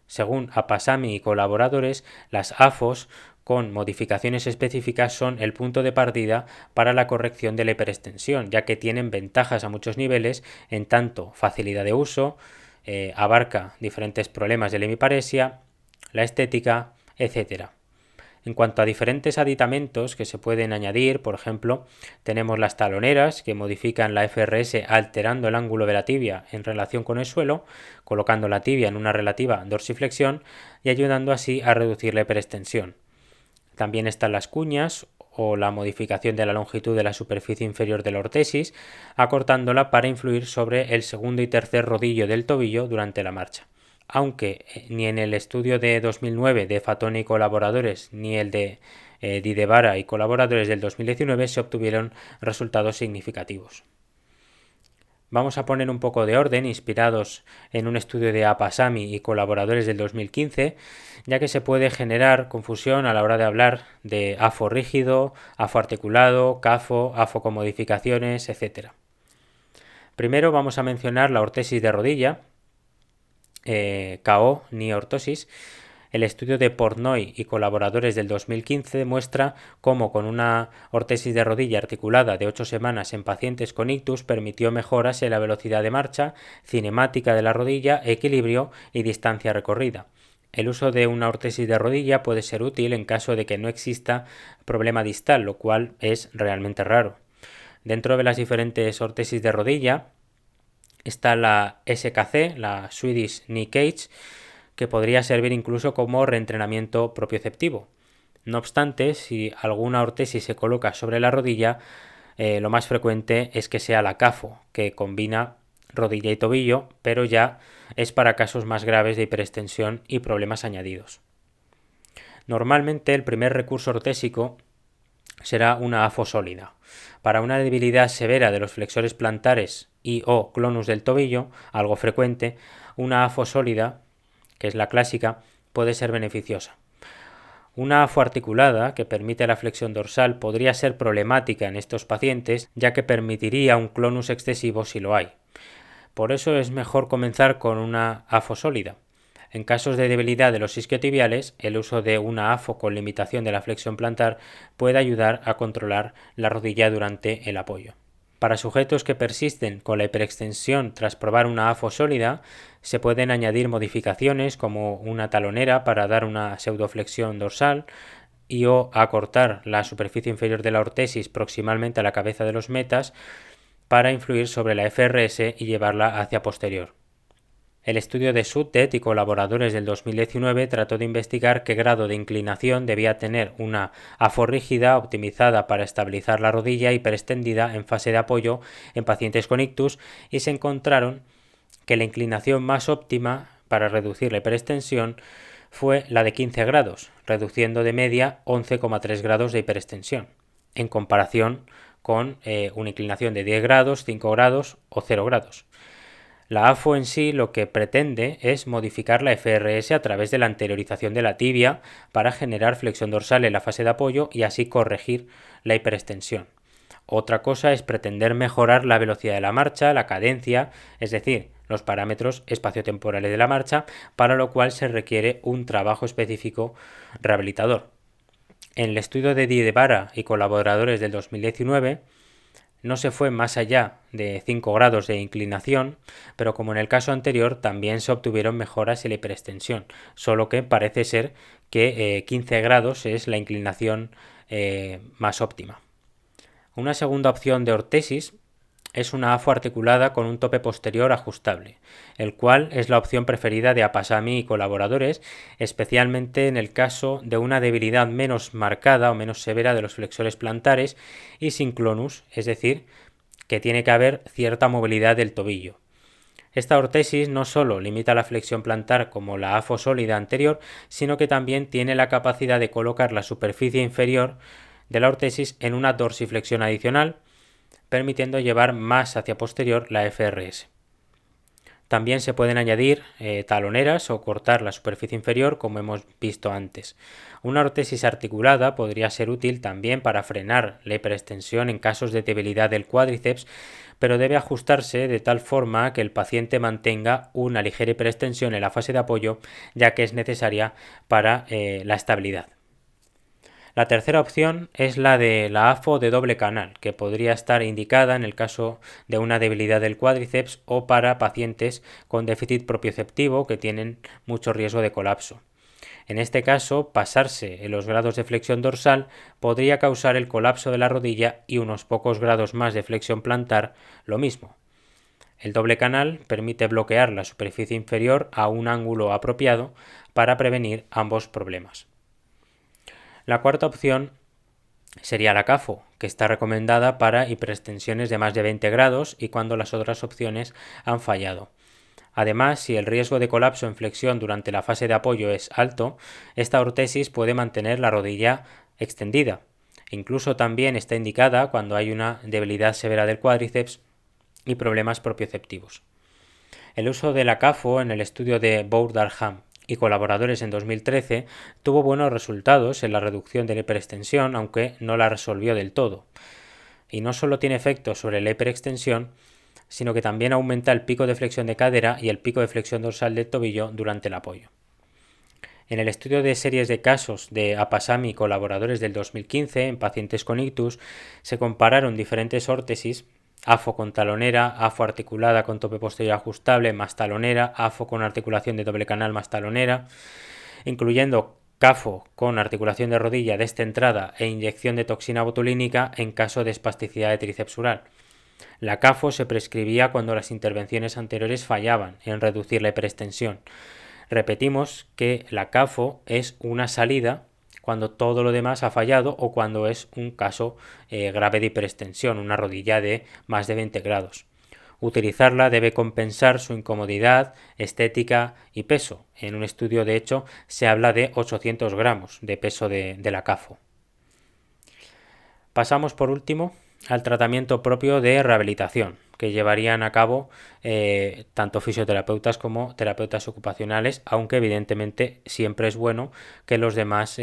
Según Apasami y colaboradores, las AFOS con modificaciones específicas son el punto de partida para la corrección de la hiperextensión, ya que tienen ventajas a muchos niveles, en tanto facilidad de uso, abarca diferentes problemas de la hemiparesia, la estética, etc. En cuanto a diferentes aditamentos que se pueden añadir, por ejemplo, tenemos las taloneras que modifican la FRS alterando el ángulo de la tibia en relación con el suelo, colocando la tibia en una relativa dorsiflexión y ayudando así a reducir la hiperextensión. También están las cuñas o la modificación de la longitud de la superficie inferior de la ortesis, acortándola para influir sobre el segundo y tercer rodillo del tobillo durante la marcha. Aunque ni en el estudio de 2009 de Fatone y colaboradores ni el de Didevara y colaboradores del 2019 se obtuvieron resultados significativos. Vamos a poner un poco de orden inspirados en un estudio de Apasami y colaboradores del 2015, ya que se puede generar confusión a la hora de hablar de AFO rígido, AFO articulado, CAFO, AFO con modificaciones, etc. Primero vamos a mencionar la ortesis de rodilla, KO ni ortosis. El estudio de Portnoy y colaboradores del 2015 muestra cómo con una ortesis de rodilla articulada de 8 semanas en pacientes con ictus permitió mejoras en la velocidad de marcha, cinemática de la rodilla, equilibrio y distancia recorrida. El uso de una ortesis de rodilla puede ser útil en caso de que no exista problema distal, lo cual es realmente raro. Dentro de las diferentes ortesis de rodilla está la SKC, la Swedish Knee Cage, que podría servir incluso como reentrenamiento propioceptivo. No obstante, si alguna ortesis se coloca sobre la rodilla, lo más frecuente es que sea la CAFO, que combina rodilla y tobillo, pero ya es para casos más graves de hiperextensión y problemas añadidos. Normalmente el primer recurso ortésico será una AFO sólida. Para una debilidad severa de los flexores plantares y o clonus del tobillo, algo frecuente, una AFO sólida, que es la clásica, puede ser beneficiosa. Una AFO articulada, que permite la flexión dorsal, podría ser problemática en estos pacientes, ya que permitiría un clonus excesivo si lo hay. Por eso es mejor comenzar con una AFO sólida. En casos de debilidad de los isquiotibiales, el uso de una AFO con limitación de la flexión plantar puede ayudar a controlar la rodilla durante el apoyo. Para sujetos que persisten con la hiperextensión tras probar una AFO sólida, se pueden añadir modificaciones como una talonera para dar una pseudoflexión dorsal y o acortar la superficie inferior de la ortesis proximalmente a la cabeza de los metas para influir sobre la FRS y llevarla hacia posterior. El estudio de Suttet y colaboradores del 2019 trató de investigar qué grado de inclinación debía tener una AFO rígida optimizada para estabilizar la rodilla hiperextendida en fase de apoyo en pacientes con ictus y se encontraron que la inclinación más óptima para reducir la hiperextensión fue la de 15 grados, reduciendo de media 11,3 grados de hiperextensión, en comparación con una inclinación de 10 grados, 5 grados o 0 grados. La AFO en sí lo que pretende es modificar la FRS a través de la anteriorización de la tibia para generar flexión dorsal en la fase de apoyo y así corregir la hiperextensión. Otra cosa es pretender mejorar la velocidad de la marcha, la cadencia, es decir, los parámetros espaciotemporales de la marcha, para lo cual se requiere un trabajo específico rehabilitador. En el estudio de Diedevara y colaboradores del 2019, no se fue más allá de 5 grados de inclinación, pero como en el caso anterior también se obtuvieron mejoras en la hiperextensión, solo que parece ser que 15 grados es la inclinación más óptima. Una segunda opción de ortesis es una AFO articulada con un tope posterior ajustable, el cual es la opción preferida de Apasami y colaboradores, especialmente en el caso de una debilidad menos marcada o menos severa de los flexores plantares y sin clonus, es decir, que tiene que haber cierta movilidad del tobillo. Esta ortesis no solo limita la flexión plantar como la AFO sólida anterior, sino que también tiene la capacidad de colocar la superficie inferior de la ortesis en una dorsiflexión adicional, permitiendo llevar más hacia posterior la FRS. También se pueden añadir taloneras o cortar la superficie inferior, como hemos visto antes. Una ortesis articulada podría ser útil también para frenar la hiperextensión en casos de debilidad del cuádriceps, pero debe ajustarse de tal forma que el paciente mantenga una ligera hiperextensión en la fase de apoyo, ya que es necesaria para la estabilidad. La tercera opción es la de la AFO de doble canal, que podría estar indicada en el caso de una debilidad del cuádriceps o para pacientes con déficit propioceptivo que tienen mucho riesgo de colapso. En este caso, pasarse en los grados de flexión dorsal podría causar el colapso de la rodilla y unos pocos grados más de flexión plantar lo mismo. El doble canal permite bloquear la superficie inferior a un ángulo apropiado para prevenir ambos problemas. La cuarta opción sería la CAFO, que está recomendada para hiperextensiones de más de 20 grados y cuando las otras opciones han fallado. Además, si el riesgo de colapso en flexión durante la fase de apoyo es alto, esta ortesis puede mantener la rodilla extendida. Incluso también está indicada cuando hay una debilidad severa del cuádriceps y problemas propioceptivos. El uso de la CAFO en el estudio de Bourdarham y colaboradores en 2013 tuvo buenos resultados en la reducción de la hiperextensión, aunque no la resolvió del todo. Y no solo tiene efectos sobre la hiperextensión, sino que también aumenta el pico de flexión de cadera y el pico de flexión dorsal del tobillo durante el apoyo. En el estudio de series de casos de Apasami y colaboradores del 2015 en pacientes con ictus, se compararon diferentes órtesis, AFO con talonera, AFO articulada con tope posterior ajustable más talonera, AFO con articulación de doble canal más talonera, incluyendo CAFO con articulación de rodilla descentrada e inyección de toxina botulínica en caso de espasticidad de tríceps ural. La CAFO se prescribía cuando las intervenciones anteriores fallaban en reducir la hiperextensión. Repetimos que la CAFO es una salida cuando todo lo demás ha fallado o cuando es un caso grave de hiperextensión, una rodilla de más de 20 grados. Utilizarla debe compensar su incomodidad, estética y peso. En un estudio, de hecho, se habla de 800 gramos de peso de la CAFO. Pasamos, por último, al tratamiento propio de rehabilitación, que llevarían a cabo tanto fisioterapeutas como terapeutas ocupacionales, aunque evidentemente siempre es bueno que los demás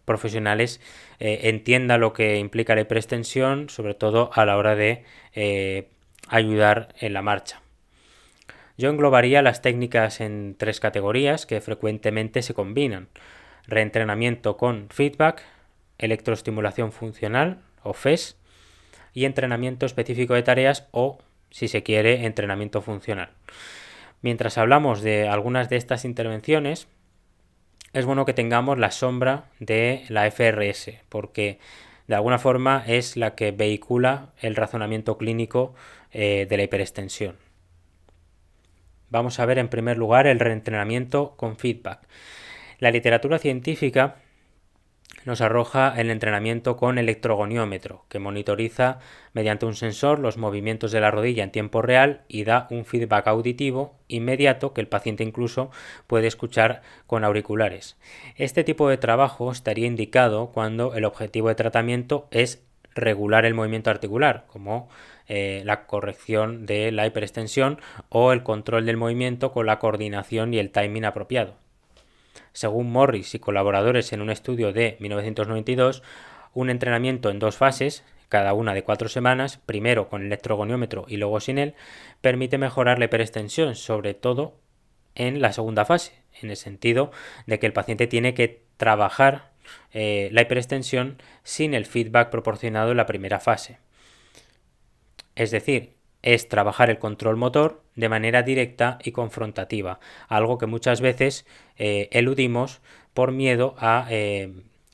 profesionales entiendan lo que implica la hiperextensión, sobre todo a la hora de ayudar en la marcha. Yo englobaría las técnicas en 3 categorías que frecuentemente se combinan: reentrenamiento con feedback, electroestimulación funcional o FES y entrenamiento específico de tareas o, si se quiere, entrenamiento funcional. Mientras hablamos de algunas de estas intervenciones, es bueno que tengamos la sombra de la FRS, porque de alguna forma es la que vehicula el razonamiento clínico de la hiperextensión. Vamos a ver en primer lugar el reentrenamiento con feedback. La literatura científica nos arroja el entrenamiento con electrogoniómetro, que monitoriza mediante un sensor los movimientos de la rodilla en tiempo real y da un feedback auditivo inmediato que el paciente incluso puede escuchar con auriculares. Este tipo de trabajo estaría indicado cuando el objetivo de tratamiento es regular el movimiento articular, como la corrección de la hiperextensión o el control del movimiento con la coordinación y el timing apropiado. Según Morris y colaboradores en un estudio de 1992, un entrenamiento en 2 fases, cada una de 4 semanas, primero con electrogoniómetro y luego sin él, permite mejorar la hiperextensión, sobre todo en la segunda fase, en el sentido de que el paciente tiene que trabajar la hiperextensión sin el feedback proporcionado en la primera fase. Es decir, es trabajar el control motor de manera directa y confrontativa, algo que muchas veces eludimos por miedo a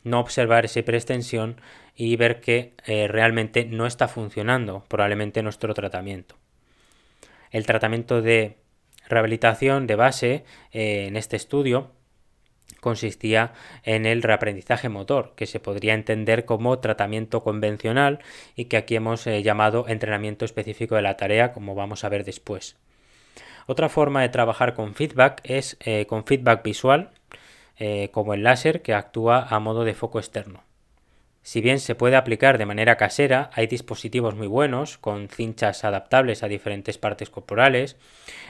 no observar esa hiperextensión y ver que realmente no está funcionando probablemente nuestro tratamiento. El tratamiento de rehabilitación de base en este estudio consistía en el reaprendizaje motor, que se podría entender como tratamiento convencional y que aquí hemos llamado entrenamiento específico de la tarea, como vamos a ver después. Otra forma de trabajar con feedback es con feedback visual, como el láser, que actúa a modo de foco externo. Si bien se puede aplicar de manera casera, hay dispositivos muy buenos con cinchas adaptables a diferentes partes corporales.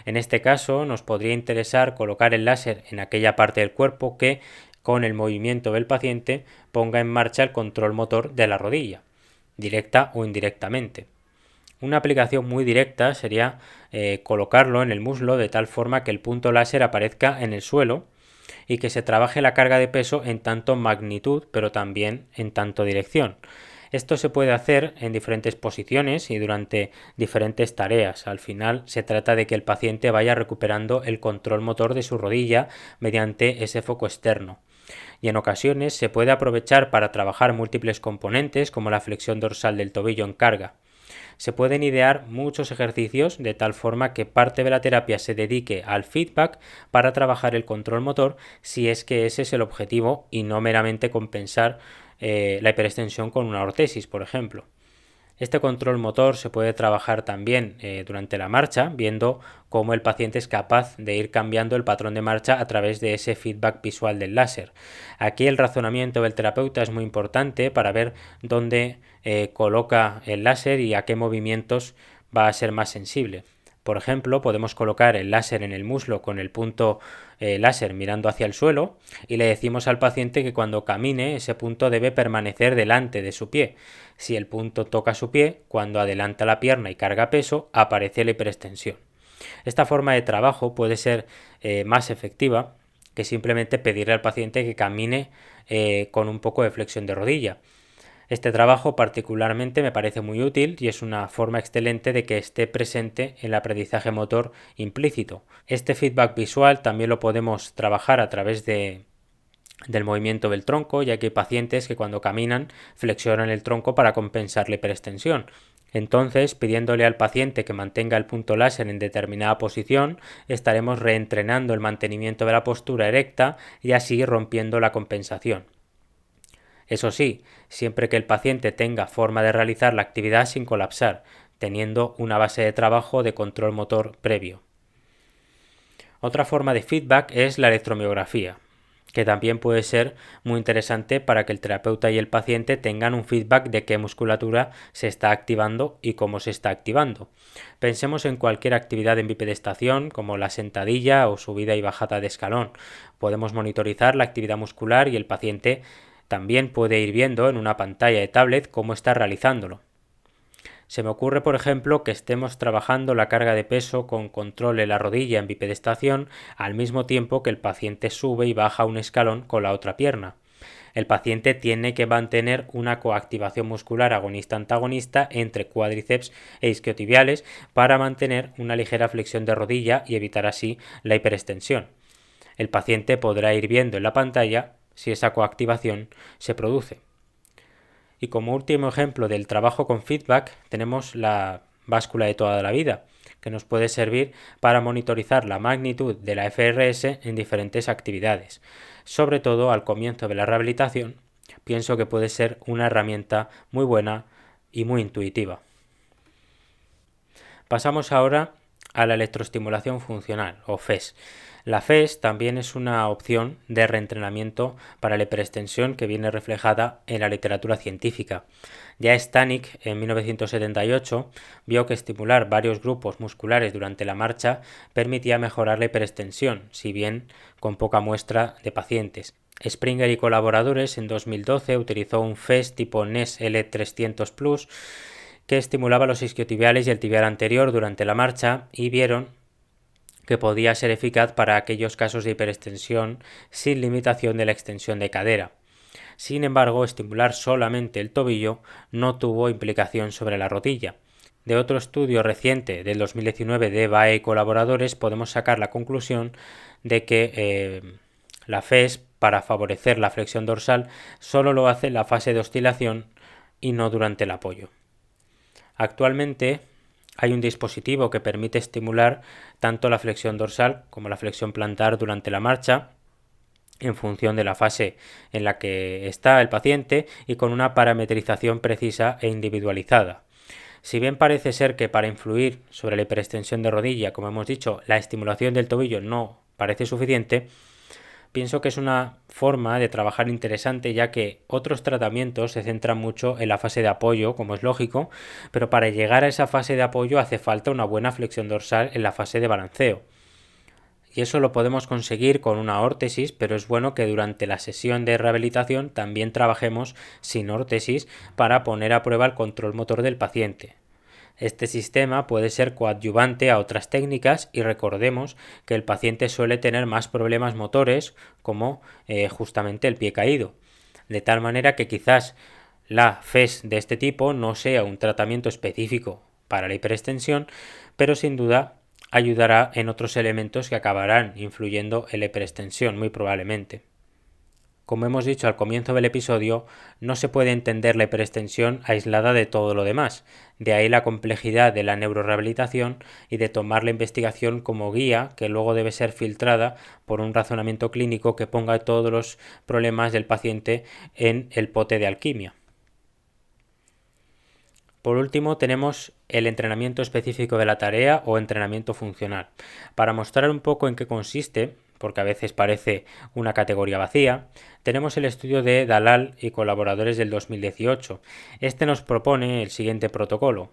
En este caso nos podría interesar colocar el láser en aquella parte del cuerpo que, con el movimiento del paciente, ponga en marcha el control motor de la rodilla, directa o indirectamente. Una aplicación muy directa sería colocarlo en el muslo de tal forma que el punto láser aparezca en el suelo y que se trabaje la carga de peso en tanto magnitud, pero también en tanto dirección. Esto se puede hacer en diferentes posiciones y durante diferentes tareas. Al final se trata de que el paciente vaya recuperando el control motor de su rodilla mediante ese foco externo. Y en ocasiones se puede aprovechar para trabajar múltiples componentes como la flexión dorsal del tobillo en carga. Se pueden idear muchos ejercicios de tal forma que parte de la terapia se dedique al feedback para trabajar el control motor, si es que ese es el objetivo y no meramente compensar la hiperextensión con una ortesis, por ejemplo. Este control motor se puede trabajar también durante la marcha, viendo cómo el paciente es capaz de ir cambiando el patrón de marcha a través de ese feedback visual del láser. Aquí el razonamiento del terapeuta es muy importante para ver dónde coloca el láser y a qué movimientos va a ser más sensible. Por ejemplo, podemos colocar el láser en el muslo con el punto láser mirando hacia el suelo y le decimos al paciente que cuando camine ese punto debe permanecer delante de su pie. Si el punto toca su pie, cuando adelanta la pierna y carga peso, aparece la hiperextensión. Esta forma de trabajo puede ser más efectiva que simplemente pedirle al paciente que camine con un poco de flexión de rodilla. Este trabajo particularmente me parece muy útil y es una forma excelente de que esté presente el aprendizaje motor implícito. Este feedback visual también lo podemos trabajar a través del movimiento del tronco, ya que hay pacientes que cuando caminan flexionan el tronco para compensar la hiperextensión. Entonces, pidiéndole al paciente que mantenga el punto láser en determinada posición, estaremos reentrenando el mantenimiento de la postura erecta y así rompiendo la compensación. Eso sí, siempre que el paciente tenga forma de realizar la actividad sin colapsar, teniendo una base de trabajo de control motor previo. Otra forma de feedback es la electromiografía, que también puede ser muy interesante para que el terapeuta y el paciente tengan un feedback de qué musculatura se está activando y cómo se está activando. Pensemos en cualquier actividad en bipedestación como la sentadilla o subida y bajada de escalón. Podemos monitorizar la actividad muscular y el paciente también puede ir viendo en una pantalla de tablet cómo está realizándolo. Se me ocurre, por ejemplo, que estemos trabajando la carga de peso con control en la rodilla en bipedestación al mismo tiempo que el paciente sube y baja un escalón con la otra pierna. El paciente tiene que mantener una coactivación muscular agonista-antagonista entre cuádriceps e isquiotibiales para mantener una ligera flexión de rodilla y evitar así la hiperextensión. El paciente podrá ir viendo en la pantalla si esa coactivación se produce. Y como último ejemplo del trabajo con feedback tenemos la báscula de toda la vida, que nos puede servir para monitorizar la magnitud de la FRS en diferentes actividades. Sobre todo al comienzo de la rehabilitación, pienso que puede ser una herramienta muy buena y muy intuitiva. Pasamos ahora a la electroestimulación funcional, o FES. La FES también es una opción de reentrenamiento para la hiperextensión que viene reflejada en la literatura científica. Ya Stanek, en 1978, vio que estimular varios grupos musculares durante la marcha permitía mejorar la hiperextensión, si bien con poca muestra de pacientes. Springer y colaboradores en 2012 utilizó un FES tipo NES L300 Plus que estimulaba los isquiotibiales y el tibial anterior durante la marcha y vieron que podía ser eficaz para aquellos casos de hiperextensión sin limitación de la extensión de cadera. Sin embargo, estimular solamente el tobillo no tuvo implicación sobre la rodilla. De otro estudio reciente del 2019 de Bae y colaboradores podemos sacar la conclusión de que la FES, para favorecer la flexión dorsal, solo lo hace en la fase de oscilación y no durante el apoyo. Actualmente hay un dispositivo que permite estimular tanto la flexión dorsal como la flexión plantar durante la marcha en función de la fase en la que está el paciente y con una parametrización precisa e individualizada. Si bien parece ser que para influir sobre la hiperextensión de rodilla, como hemos dicho, la estimulación del tobillo no parece suficiente, pienso que es una forma de trabajar interesante, ya que otros tratamientos se centran mucho en la fase de apoyo, como es lógico, pero para llegar a esa fase de apoyo hace falta una buena flexión dorsal en la fase de balanceo. Y eso lo podemos conseguir con una órtesis, pero es bueno que durante la sesión de rehabilitación también trabajemos sin órtesis para poner a prueba el control motor del paciente. Este sistema puede ser coadyuvante a otras técnicas y recordemos que el paciente suele tener más problemas motores como justamente el pie caído. De tal manera que quizás la FES de este tipo no sea un tratamiento específico para la hiperextensión, pero sin duda ayudará en otros elementos que acabarán influyendo en la hiperextensión muy probablemente. Como hemos dicho al comienzo del episodio, no se puede entender la hiperextensión aislada de todo lo demás. De ahí la complejidad de la neurorehabilitación y de tomar la investigación como guía que luego debe ser filtrada por un razonamiento clínico que ponga todos los problemas del paciente en el pote de alquimia. Por último, tenemos el entrenamiento específico de la tarea o entrenamiento funcional. Para mostrar un poco en qué consiste, porque a veces parece una categoría vacía, tenemos el estudio de Dalal y colaboradores del 2018. Este nos propone el siguiente protocolo.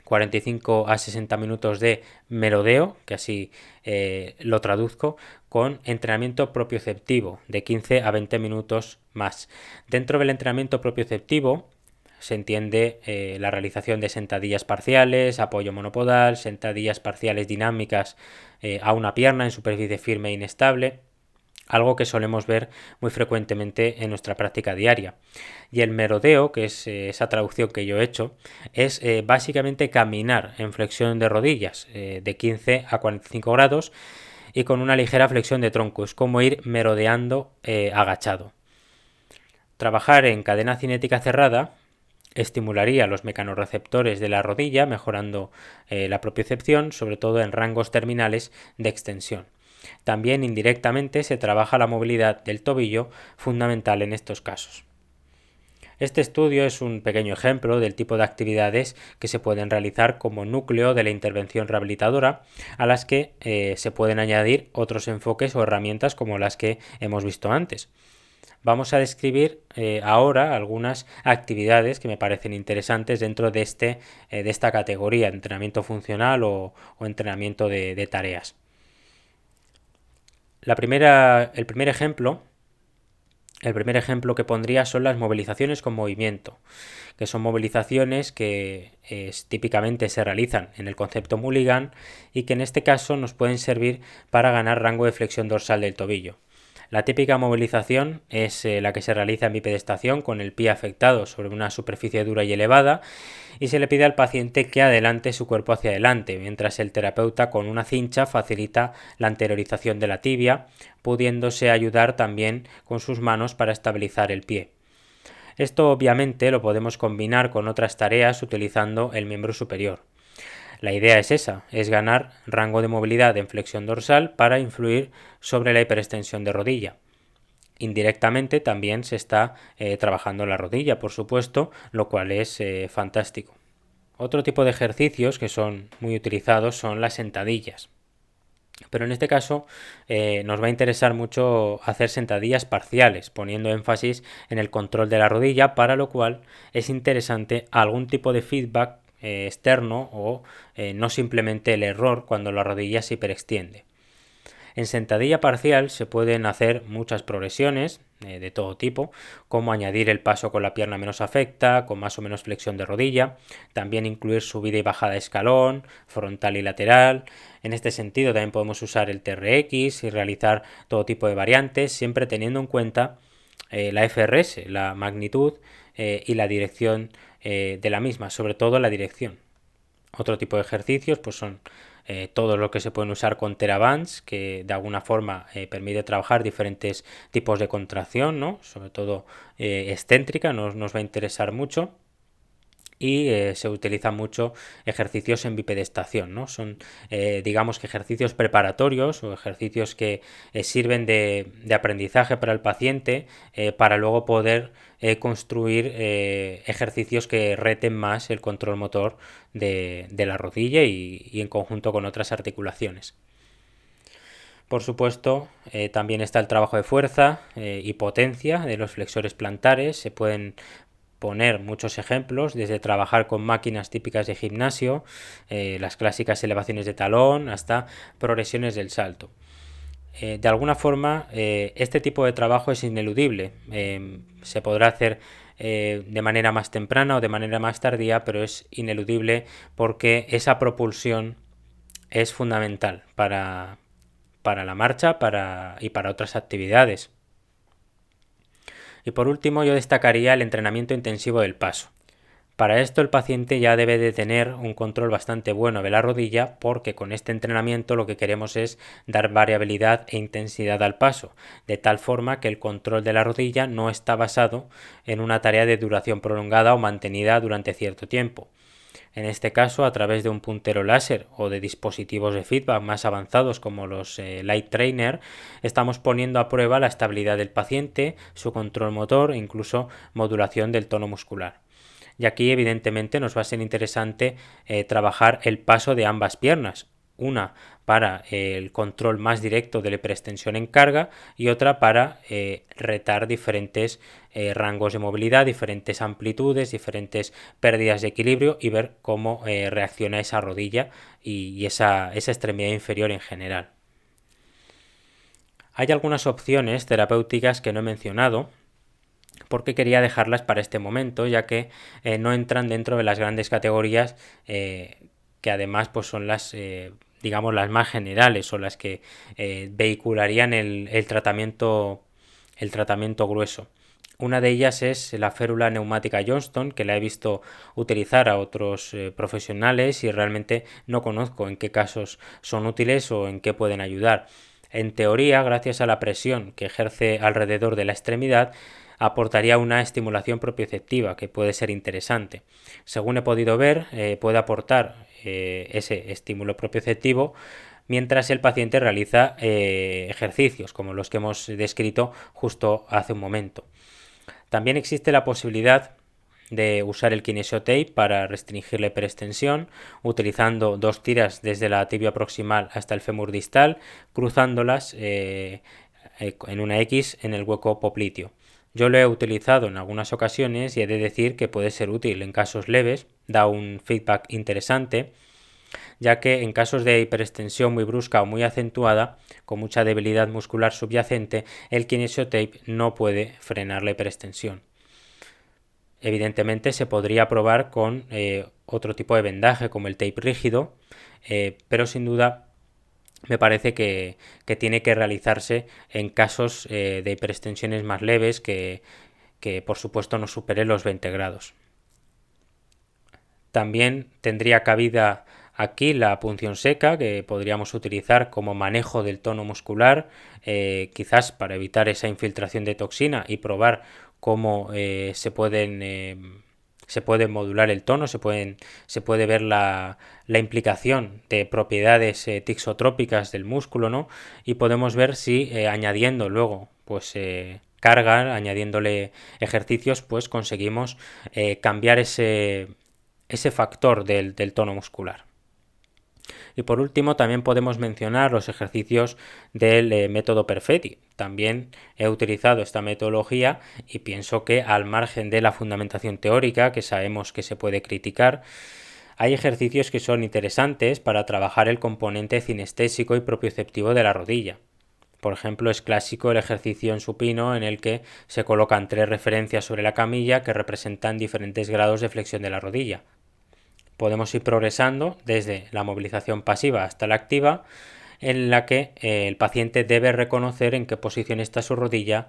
45 a 60 minutos de merodeo, que así lo traduzco, con entrenamiento propioceptivo de 15 a 20 minutos más. Dentro del entrenamiento propioceptivo se entiende la realización de sentadillas parciales, apoyo monopodal, sentadillas parciales dinámicas a una pierna en superficie firme e inestable, algo que solemos ver muy frecuentemente en nuestra práctica diaria. Y el merodeo, que es esa traducción que yo he hecho, es básicamente caminar en flexión de rodillas de 15 a 45 grados y con una ligera flexión de tronco. Es como ir merodeando agachado. Trabajar en cadena cinética cerrada estimularía los mecanorreceptores de la rodilla, mejorando la propiocepción, sobre todo en rangos terminales de extensión. También indirectamente se trabaja la movilidad del tobillo, fundamental en estos casos. Este estudio es un pequeño ejemplo del tipo de actividades que se pueden realizar como núcleo de la intervención rehabilitadora, a las que se pueden añadir otros enfoques o herramientas como las que hemos visto antes. Vamos a describir ahora algunas actividades que me parecen interesantes dentro de esta categoría, entrenamiento funcional o entrenamiento de tareas. El primer ejemplo que pondría son las movilizaciones con movimiento, que son movilizaciones que típicamente se realizan en el concepto Mulligan y que en este caso nos pueden servir para ganar rango de flexión dorsal del tobillo. La típica movilización es la que se realiza en bipedestación con el pie afectado sobre una superficie dura y elevada, y se le pide al paciente que adelante su cuerpo hacia adelante, mientras el terapeuta con una cincha facilita la anteriorización de la tibia, pudiéndose ayudar también con sus manos para estabilizar el pie. Esto obviamente lo podemos combinar con otras tareas utilizando el miembro superior. La idea es esa, es ganar rango de movilidad en flexión dorsal para influir sobre la hiperextensión de rodilla. Indirectamente también se está trabajando la rodilla, por supuesto, lo cual es fantástico. Otro tipo de ejercicios que son muy utilizados son las sentadillas. Pero en este caso nos va a interesar mucho hacer sentadillas parciales, poniendo énfasis en el control de la rodilla, para lo cual es interesante algún tipo de feedback externo o no simplemente el error cuando la rodilla se hiperextiende. En sentadilla parcial se pueden hacer muchas progresiones de todo tipo, como añadir el paso con la pierna menos afecta, con más o menos flexión de rodilla, también incluir subida y bajada de escalón, frontal y lateral. En este sentido también podemos usar el TRX y realizar todo tipo de variantes, siempre teniendo en cuenta la FRS, la magnitud y la dirección de la misma, sobre todo la dirección. Otro tipo de ejercicios pues son todo lo que se pueden usar con TheraBands, que de alguna forma permite trabajar diferentes tipos de contracción, ¿no? Sobre todo excéntrica, nos va a interesar mucho. Y se utilizan mucho ejercicios en bipedestación, ¿no? Son, digamos que ejercicios preparatorios o ejercicios que sirven de aprendizaje para el paciente para luego poder construir ejercicios que reten más el control motor de la rodilla y en conjunto con otras articulaciones. Por supuesto, también está el trabajo de fuerza y potencia de los flexores plantares. Se pueden poner muchos ejemplos, desde trabajar con máquinas típicas de gimnasio, las clásicas elevaciones de talón, hasta progresiones del salto. De alguna forma, este tipo de trabajo es ineludible. Se podrá hacer de manera más temprana o de manera más tardía, pero es ineludible porque esa propulsión es fundamental para la marcha y para otras actividades. Y por último, yo destacaría el entrenamiento intensivo del paso. Para esto el paciente ya debe de tener un control bastante bueno de la rodilla, porque con este entrenamiento lo que queremos es dar variabilidad e intensidad al paso, de tal forma que el control de la rodilla no está basado en una tarea de duración prolongada o mantenida durante cierto tiempo. En este caso, a través de un puntero láser o de dispositivos de feedback más avanzados como los Light Trainer, estamos poniendo a prueba la estabilidad del paciente, su control motor e incluso modulación del tono muscular. Y aquí evidentemente nos va a ser interesante trabajar el paso de ambas piernas, una para el control más directo de la hiperextensión en carga y otra para retar diferentes rangos de movilidad, diferentes amplitudes, diferentes pérdidas de equilibrio y ver cómo reacciona esa rodilla y esa extremidad inferior en general. Hay algunas opciones terapéuticas que no he mencionado porque quería dejarlas para este momento, ya que no entran dentro de las grandes categorías que además pues son las digamos las más generales o las que vehicularían el tratamiento grueso. Una de ellas es la férula neumática Johnston, que la he visto utilizar a otros profesionales y realmente no conozco en qué casos son útiles o en qué pueden ayudar. En teoría, gracias a la presión que ejerce alrededor de la extremidad, aportaría una estimulación propioceptiva que puede ser interesante. Según he podido ver, puede aportar ese estímulo propioceptivo mientras el paciente realiza ejercicios como los que hemos descrito justo hace un momento. También existe la posibilidad de usar el kinesiotape para restringir la hiperextensión, utilizando dos tiras desde la tibia proximal hasta el fémur distal, cruzándolas en una X en el hueco popliteo. Yo lo he utilizado en algunas ocasiones y he de decir que puede ser útil en casos leves, da un feedback interesante, ya que en casos de hiperextensión muy brusca o muy acentuada, con mucha debilidad muscular subyacente, el kinesiotape no puede frenar la hiperextensión. Evidentemente se podría probar con otro tipo de vendaje como el tape rígido, pero sin duda me parece que tiene que realizarse en casos de hiperextensiones más leves que por supuesto no supere los 20 grados. También tendría cabida aquí la punción seca, que podríamos utilizar como manejo del tono muscular, quizás para evitar esa infiltración de toxina y probar cómo se puede modular el tono, se puede ver la implicación de propiedades tixotrópicas del músculo, ¿no? Y podemos ver si añadiendo luego pues carga, añadiéndole ejercicios, pues conseguimos cambiar ese factor del tono muscular. Y por último también podemos mencionar los ejercicios del método Perfetti. También he utilizado esta metodología y pienso que al margen de la fundamentación teórica, que sabemos que se puede criticar, hay ejercicios que son interesantes para trabajar el componente cinestésico y propioceptivo de la rodilla. Por ejemplo, es clásico el ejercicio en supino en el que se colocan 3 referencias sobre la camilla que representan diferentes grados de flexión de la rodilla. Podemos ir progresando desde la movilización pasiva hasta la activa, en la que el paciente debe reconocer en qué posición está su rodilla,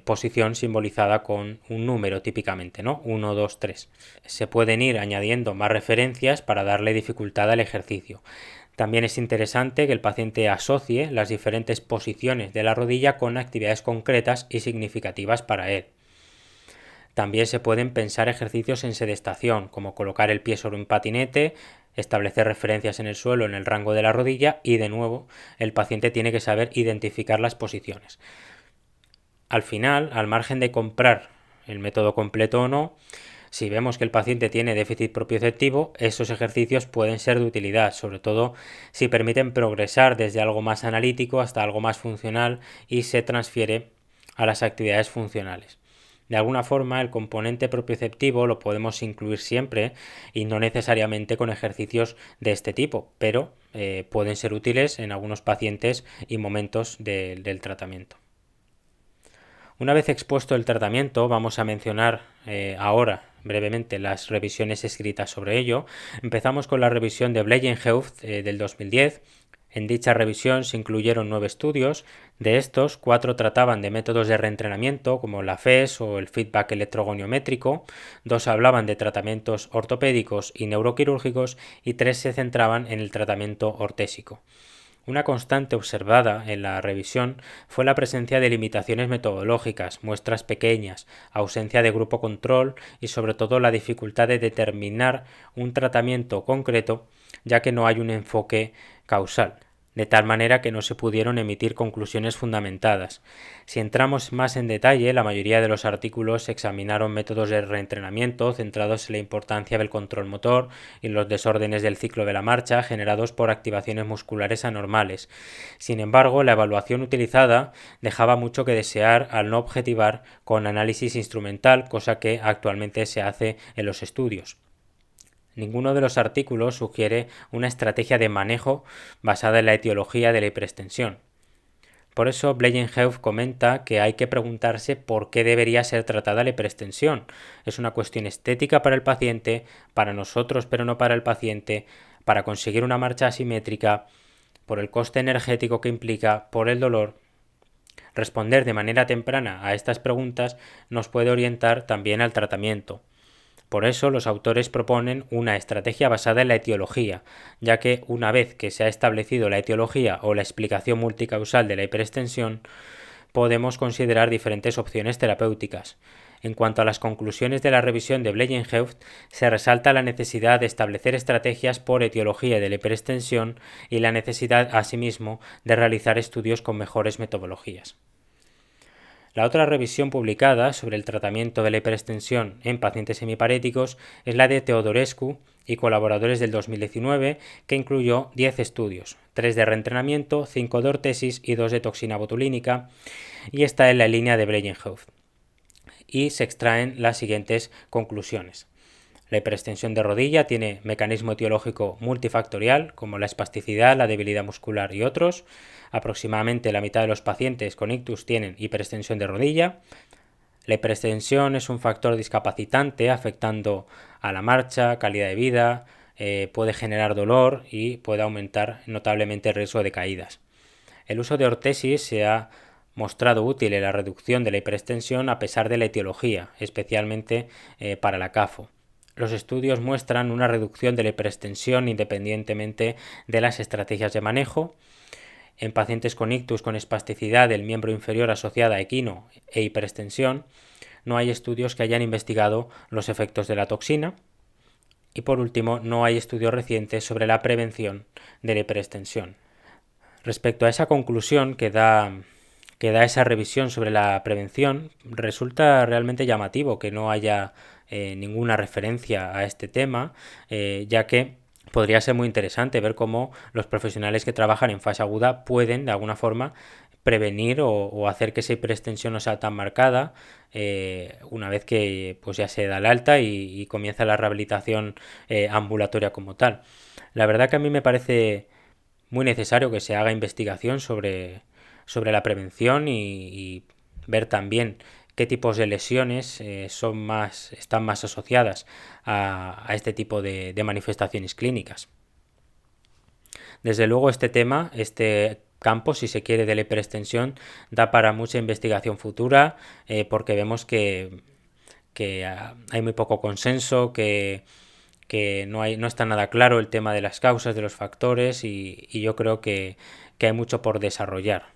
posición simbolizada con un número típicamente, ¿no? 1, 2, 3. Se pueden ir añadiendo más referencias para darle dificultad al ejercicio. También es interesante que el paciente asocie las diferentes posiciones de la rodilla con actividades concretas y significativas para él. También se pueden pensar ejercicios en sedestación, como colocar el pie sobre un patinete, establecer referencias en el suelo en el rango de la rodilla y de nuevo el paciente tiene que saber identificar las posiciones. Al final, al margen de comprar el método completo o no, si vemos que el paciente tiene déficit propioceptivo, esos ejercicios pueden ser de utilidad, sobre todo si permiten progresar desde algo más analítico hasta algo más funcional y se transfiere a las actividades funcionales. De alguna forma, el componente propioceptivo lo podemos incluir siempre y no necesariamente con ejercicios de este tipo, pero pueden ser útiles en algunos pacientes y momentos del tratamiento. Una vez expuesto el tratamiento, vamos a mencionar ahora brevemente las revisiones escritas sobre ello. Empezamos con la revisión de Bleyenhoeft del 2010. En dicha revisión se incluyeron 9 estudios. De estos, 4 trataban de métodos de reentrenamiento como la FES o el feedback electrogoniométrico, 2 hablaban de tratamientos ortopédicos y neuroquirúrgicos y 3 se centraban en el tratamiento ortésico. Una constante observada en la revisión fue la presencia de limitaciones metodológicas, muestras pequeñas, ausencia de grupo control y sobre todo la dificultad de determinar un tratamiento concreto, ya que no hay un enfoque causal. de tal manera que no se pudieron emitir conclusiones fundamentadas. Si entramos más en detalle, la mayoría de los artículos examinaron métodos de reentrenamiento centrados en la importancia del control motor y los desórdenes del ciclo de la marcha generados por activaciones musculares anormales. Sin embargo, la evaluación utilizada dejaba mucho que desear al no objetivar con análisis instrumental, cosa que actualmente se hace en los estudios. Ninguno de los artículos sugiere una estrategia de manejo basada en la etiología de la hiperextensión. Por eso, Bleyenhoef comenta que hay que preguntarse por qué debería ser tratada la hiperextensión. Es una cuestión estética para el paciente, para nosotros pero no para el paciente, para conseguir una marcha asimétrica, por el coste energético que implica, por el dolor. Responder de manera temprana a estas preguntas nos puede orientar también al tratamiento. Por eso los autores proponen una estrategia basada en la etiología, ya que una vez que se ha establecido la etiología o la explicación multicausal de la hiperextensión, podemos considerar diferentes opciones terapéuticas. En cuanto a las conclusiones de la revisión de Bleyenhoef, se resalta la necesidad de establecer estrategias por etiología de la hiperextensión y la necesidad, asimismo, de realizar estudios con mejores metodologías. La otra revisión publicada sobre el tratamiento de la hiperextensión en pacientes hemiparéticos es la de Teodorescu y colaboradores del 2019, que incluyó 10 estudios, 3 de reentrenamiento, 5 de ortesis y 2 de toxina botulínica, y está en la línea de Bleyenhoef. Y se extraen las siguientes conclusiones. La hiperextensión de rodilla tiene mecanismo etiológico multifactorial, como la espasticidad, la debilidad muscular y otros. Aproximadamente la mitad de los pacientes con ictus tienen hiperextensión de rodilla. La hiperextensión es un factor discapacitante afectando a la marcha, calidad de vida, puede generar dolor y puede aumentar notablemente el riesgo de caídas. El uso de ortesis se ha mostrado útil en la reducción de la hiperextensión a pesar de la etiología, especialmente para la CAFO. Los estudios muestran una reducción de la hiperextensión independientemente de las estrategias de manejo. En pacientes con ictus con espasticidad del miembro inferior asociada a equino e hiperextensión, no hay estudios que hayan investigado los efectos de la toxina. Y por último, no hay estudios recientes sobre la prevención de la hiperextensión. Respecto a esa conclusión que da esa revisión sobre la prevención, resulta realmente llamativo que no haya ninguna referencia a este tema, ya que podría ser muy interesante ver cómo los profesionales que trabajan en fase aguda pueden, de alguna forma, prevenir o hacer que esa hiperextensión no sea tan marcada una vez que pues ya se da el alta y comienza la rehabilitación ambulatoria como tal. La verdad que a mí me parece muy necesario que se haga investigación sobre la prevención y ver también qué tipos de lesiones están más asociadas a este tipo de manifestaciones clínicas. Desde luego este campo, si se quiere, de la hiperextensión da para mucha investigación futura porque vemos que hay muy poco consenso, que no está nada claro el tema de las causas, de los factores y yo creo que hay mucho por desarrollar.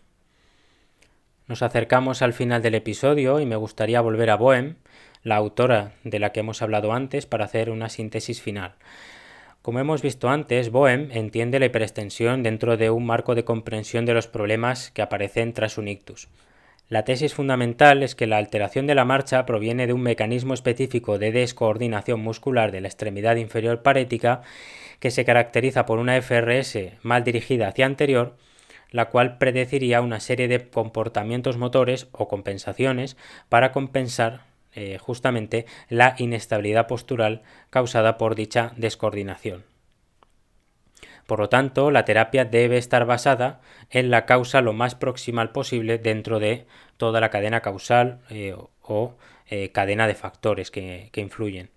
Nos acercamos al final del episodio y me gustaría volver a Boehm, la autora de la que hemos hablado antes, para hacer una síntesis final. Como hemos visto antes, Boehm entiende la hiperextensión dentro de un marco de comprensión de los problemas que aparecen tras un ictus. La tesis fundamental es que la alteración de la marcha proviene de un mecanismo específico de descoordinación muscular de la extremidad inferior parética que se caracteriza por una FRS mal dirigida hacia anterior, la cual predeciría una serie de comportamientos motores o compensaciones para compensar justamente la inestabilidad postural causada por dicha descoordinación. Por lo tanto, la terapia debe estar basada en la causa lo más proximal posible dentro de toda la cadena causal o cadena de factores que influyen.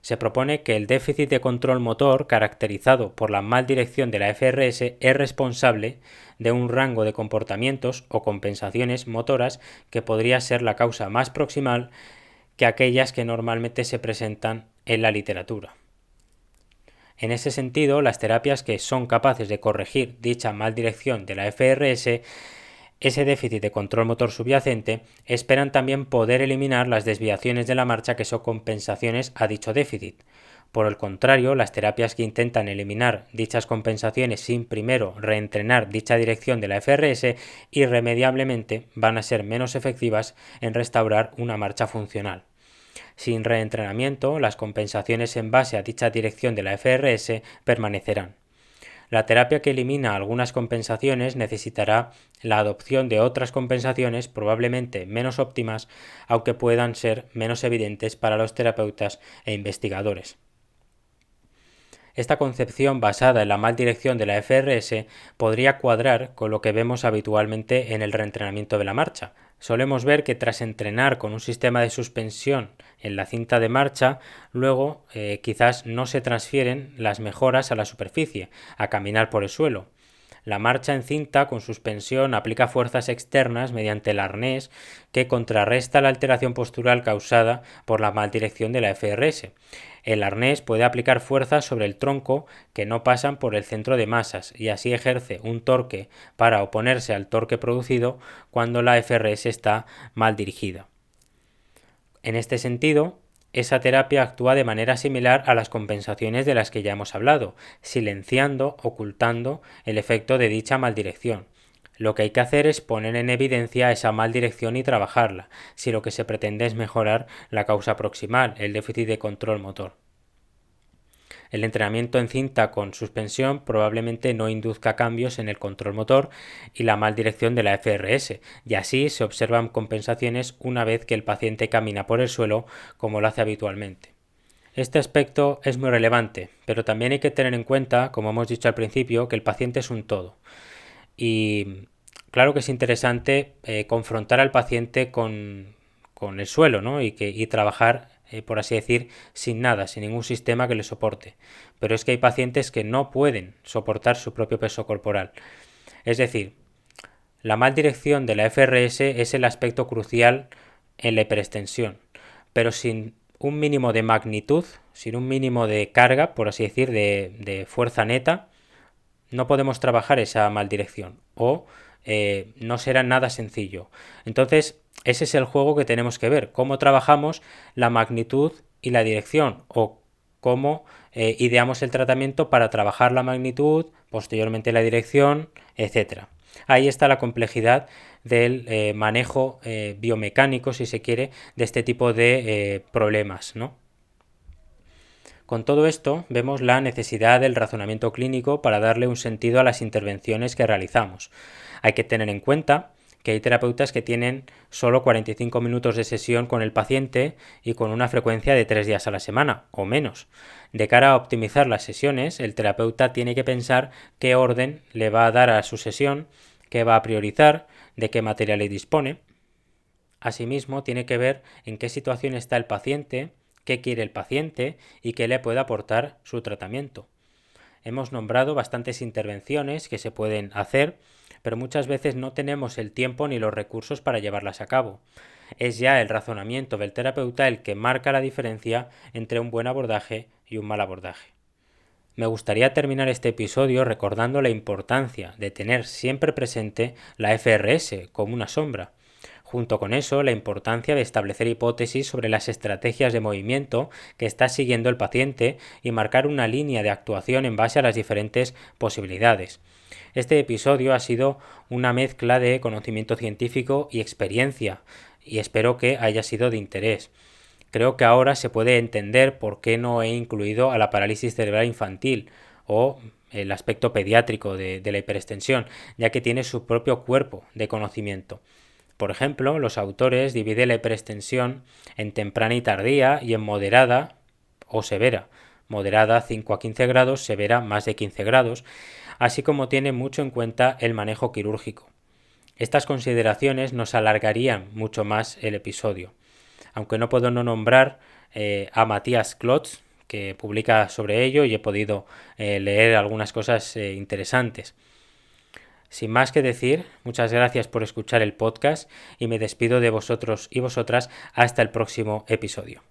Se propone que el déficit de control motor caracterizado por la mal dirección de la FRS es responsable de un rango de comportamientos o compensaciones motoras que podría ser la causa más proximal que aquellas que normalmente se presentan en la literatura. En ese sentido, las terapias que son capaces de corregir dicha mal dirección de la FRS, ese déficit de control motor subyacente, esperan también poder eliminar las desviaciones de la marcha que son compensaciones a dicho déficit. Por el contrario, las terapias que intentan eliminar dichas compensaciones sin primero reentrenar dicha dirección de la FRS irremediablemente van a ser menos efectivas en restaurar una marcha funcional. Sin reentrenamiento, las compensaciones en base a dicha dirección de la FRS permanecerán. La terapia que elimina algunas compensaciones necesitará la adopción de otras compensaciones probablemente menos óptimas, aunque puedan ser menos evidentes para los terapeutas e investigadores. Esta concepción basada en la mal dirección de la FRS podría cuadrar con lo que vemos habitualmente en el reentrenamiento de la marcha. Solemos ver que tras entrenar con un sistema de suspensión en la cinta de marcha, luego quizás no se transfieren las mejoras a la superficie, a caminar por el suelo. La marcha en cinta con suspensión aplica fuerzas externas mediante el arnés que contrarresta la alteración postural causada por la mal dirección de la FRS. El arnés puede aplicar fuerzas sobre el tronco que no pasan por el centro de masas y así ejerce un torque para oponerse al torque producido cuando la FRS está mal dirigida. En este sentido, esa terapia actúa de manera similar a las compensaciones de las que ya hemos hablado, silenciando, ocultando el efecto de dicha maldirección. Lo que hay que hacer es poner en evidencia esa maldirección y trabajarla, si lo que se pretende es mejorar la causa proximal, el déficit de control motor. El entrenamiento en cinta con suspensión probablemente no induzca cambios en el control motor y la mal dirección de la FRS, y así se observan compensaciones una vez que el paciente camina por el suelo como lo hace habitualmente. Este aspecto es muy relevante, pero también hay que tener en cuenta, como hemos dicho al principio, que el paciente es un todo. Y claro que es interesante confrontar al paciente con el suelo, ¿no? y trabajar por así decir, sin nada, sin ningún sistema que le soporte. Pero es que hay pacientes que no pueden soportar su propio peso corporal. Es decir, la mal dirección de la FRS es el aspecto crucial en la hiperextensión, pero sin un mínimo de magnitud, sin un mínimo de carga, por así decir, de fuerza neta, no podemos trabajar esa mal dirección o no será nada sencillo. Entonces, ese es el juego que tenemos que ver, cómo trabajamos la magnitud y la dirección o cómo ideamos el tratamiento para trabajar la magnitud, posteriormente la dirección, etc. Ahí está la complejidad del manejo biomecánico, si se quiere, de este tipo de problemas, ¿no? Con todo esto, vemos la necesidad del razonamiento clínico para darle un sentido a las intervenciones que realizamos. Hay que tener en cuenta que hay terapeutas que tienen solo 45 minutos de sesión con el paciente y con una frecuencia de 3 días a la semana o menos. De cara a optimizar las sesiones, el terapeuta tiene que pensar qué orden le va a dar a su sesión, qué va a priorizar, de qué materiales dispone. Asimismo, tiene que ver en qué situación está el paciente, qué quiere el paciente y qué le puede aportar su tratamiento. Hemos nombrado bastantes intervenciones que se pueden hacer, pero muchas veces no tenemos el tiempo ni los recursos para llevarlas a cabo. Es ya el razonamiento del terapeuta el que marca la diferencia entre un buen abordaje y un mal abordaje. Me gustaría terminar este episodio recordando la importancia de tener siempre presente la FRS como una sombra. Junto con eso, la importancia de establecer hipótesis sobre las estrategias de movimiento que está siguiendo el paciente y marcar una línea de actuación en base a las diferentes posibilidades. Este episodio ha sido una mezcla de conocimiento científico y experiencia, y espero que haya sido de interés. Creo que ahora se puede entender por qué no he incluido a la parálisis cerebral infantil o el aspecto pediátrico de la hiperextensión, ya que tiene su propio cuerpo de conocimiento. Por ejemplo, los autores dividen la hiperextensión en temprana y tardía y en moderada o severa. Moderada 5 a 15 grados, severa más de 15 grados, así como tiene mucho en cuenta el manejo quirúrgico. Estas consideraciones nos alargarían mucho más el episodio, aunque no puedo no nombrar a Matthias Klotz, que publica sobre ello y he podido leer algunas cosas interesantes. Sin más que decir, muchas gracias por escuchar el podcast y me despido de vosotros y vosotras hasta el próximo episodio.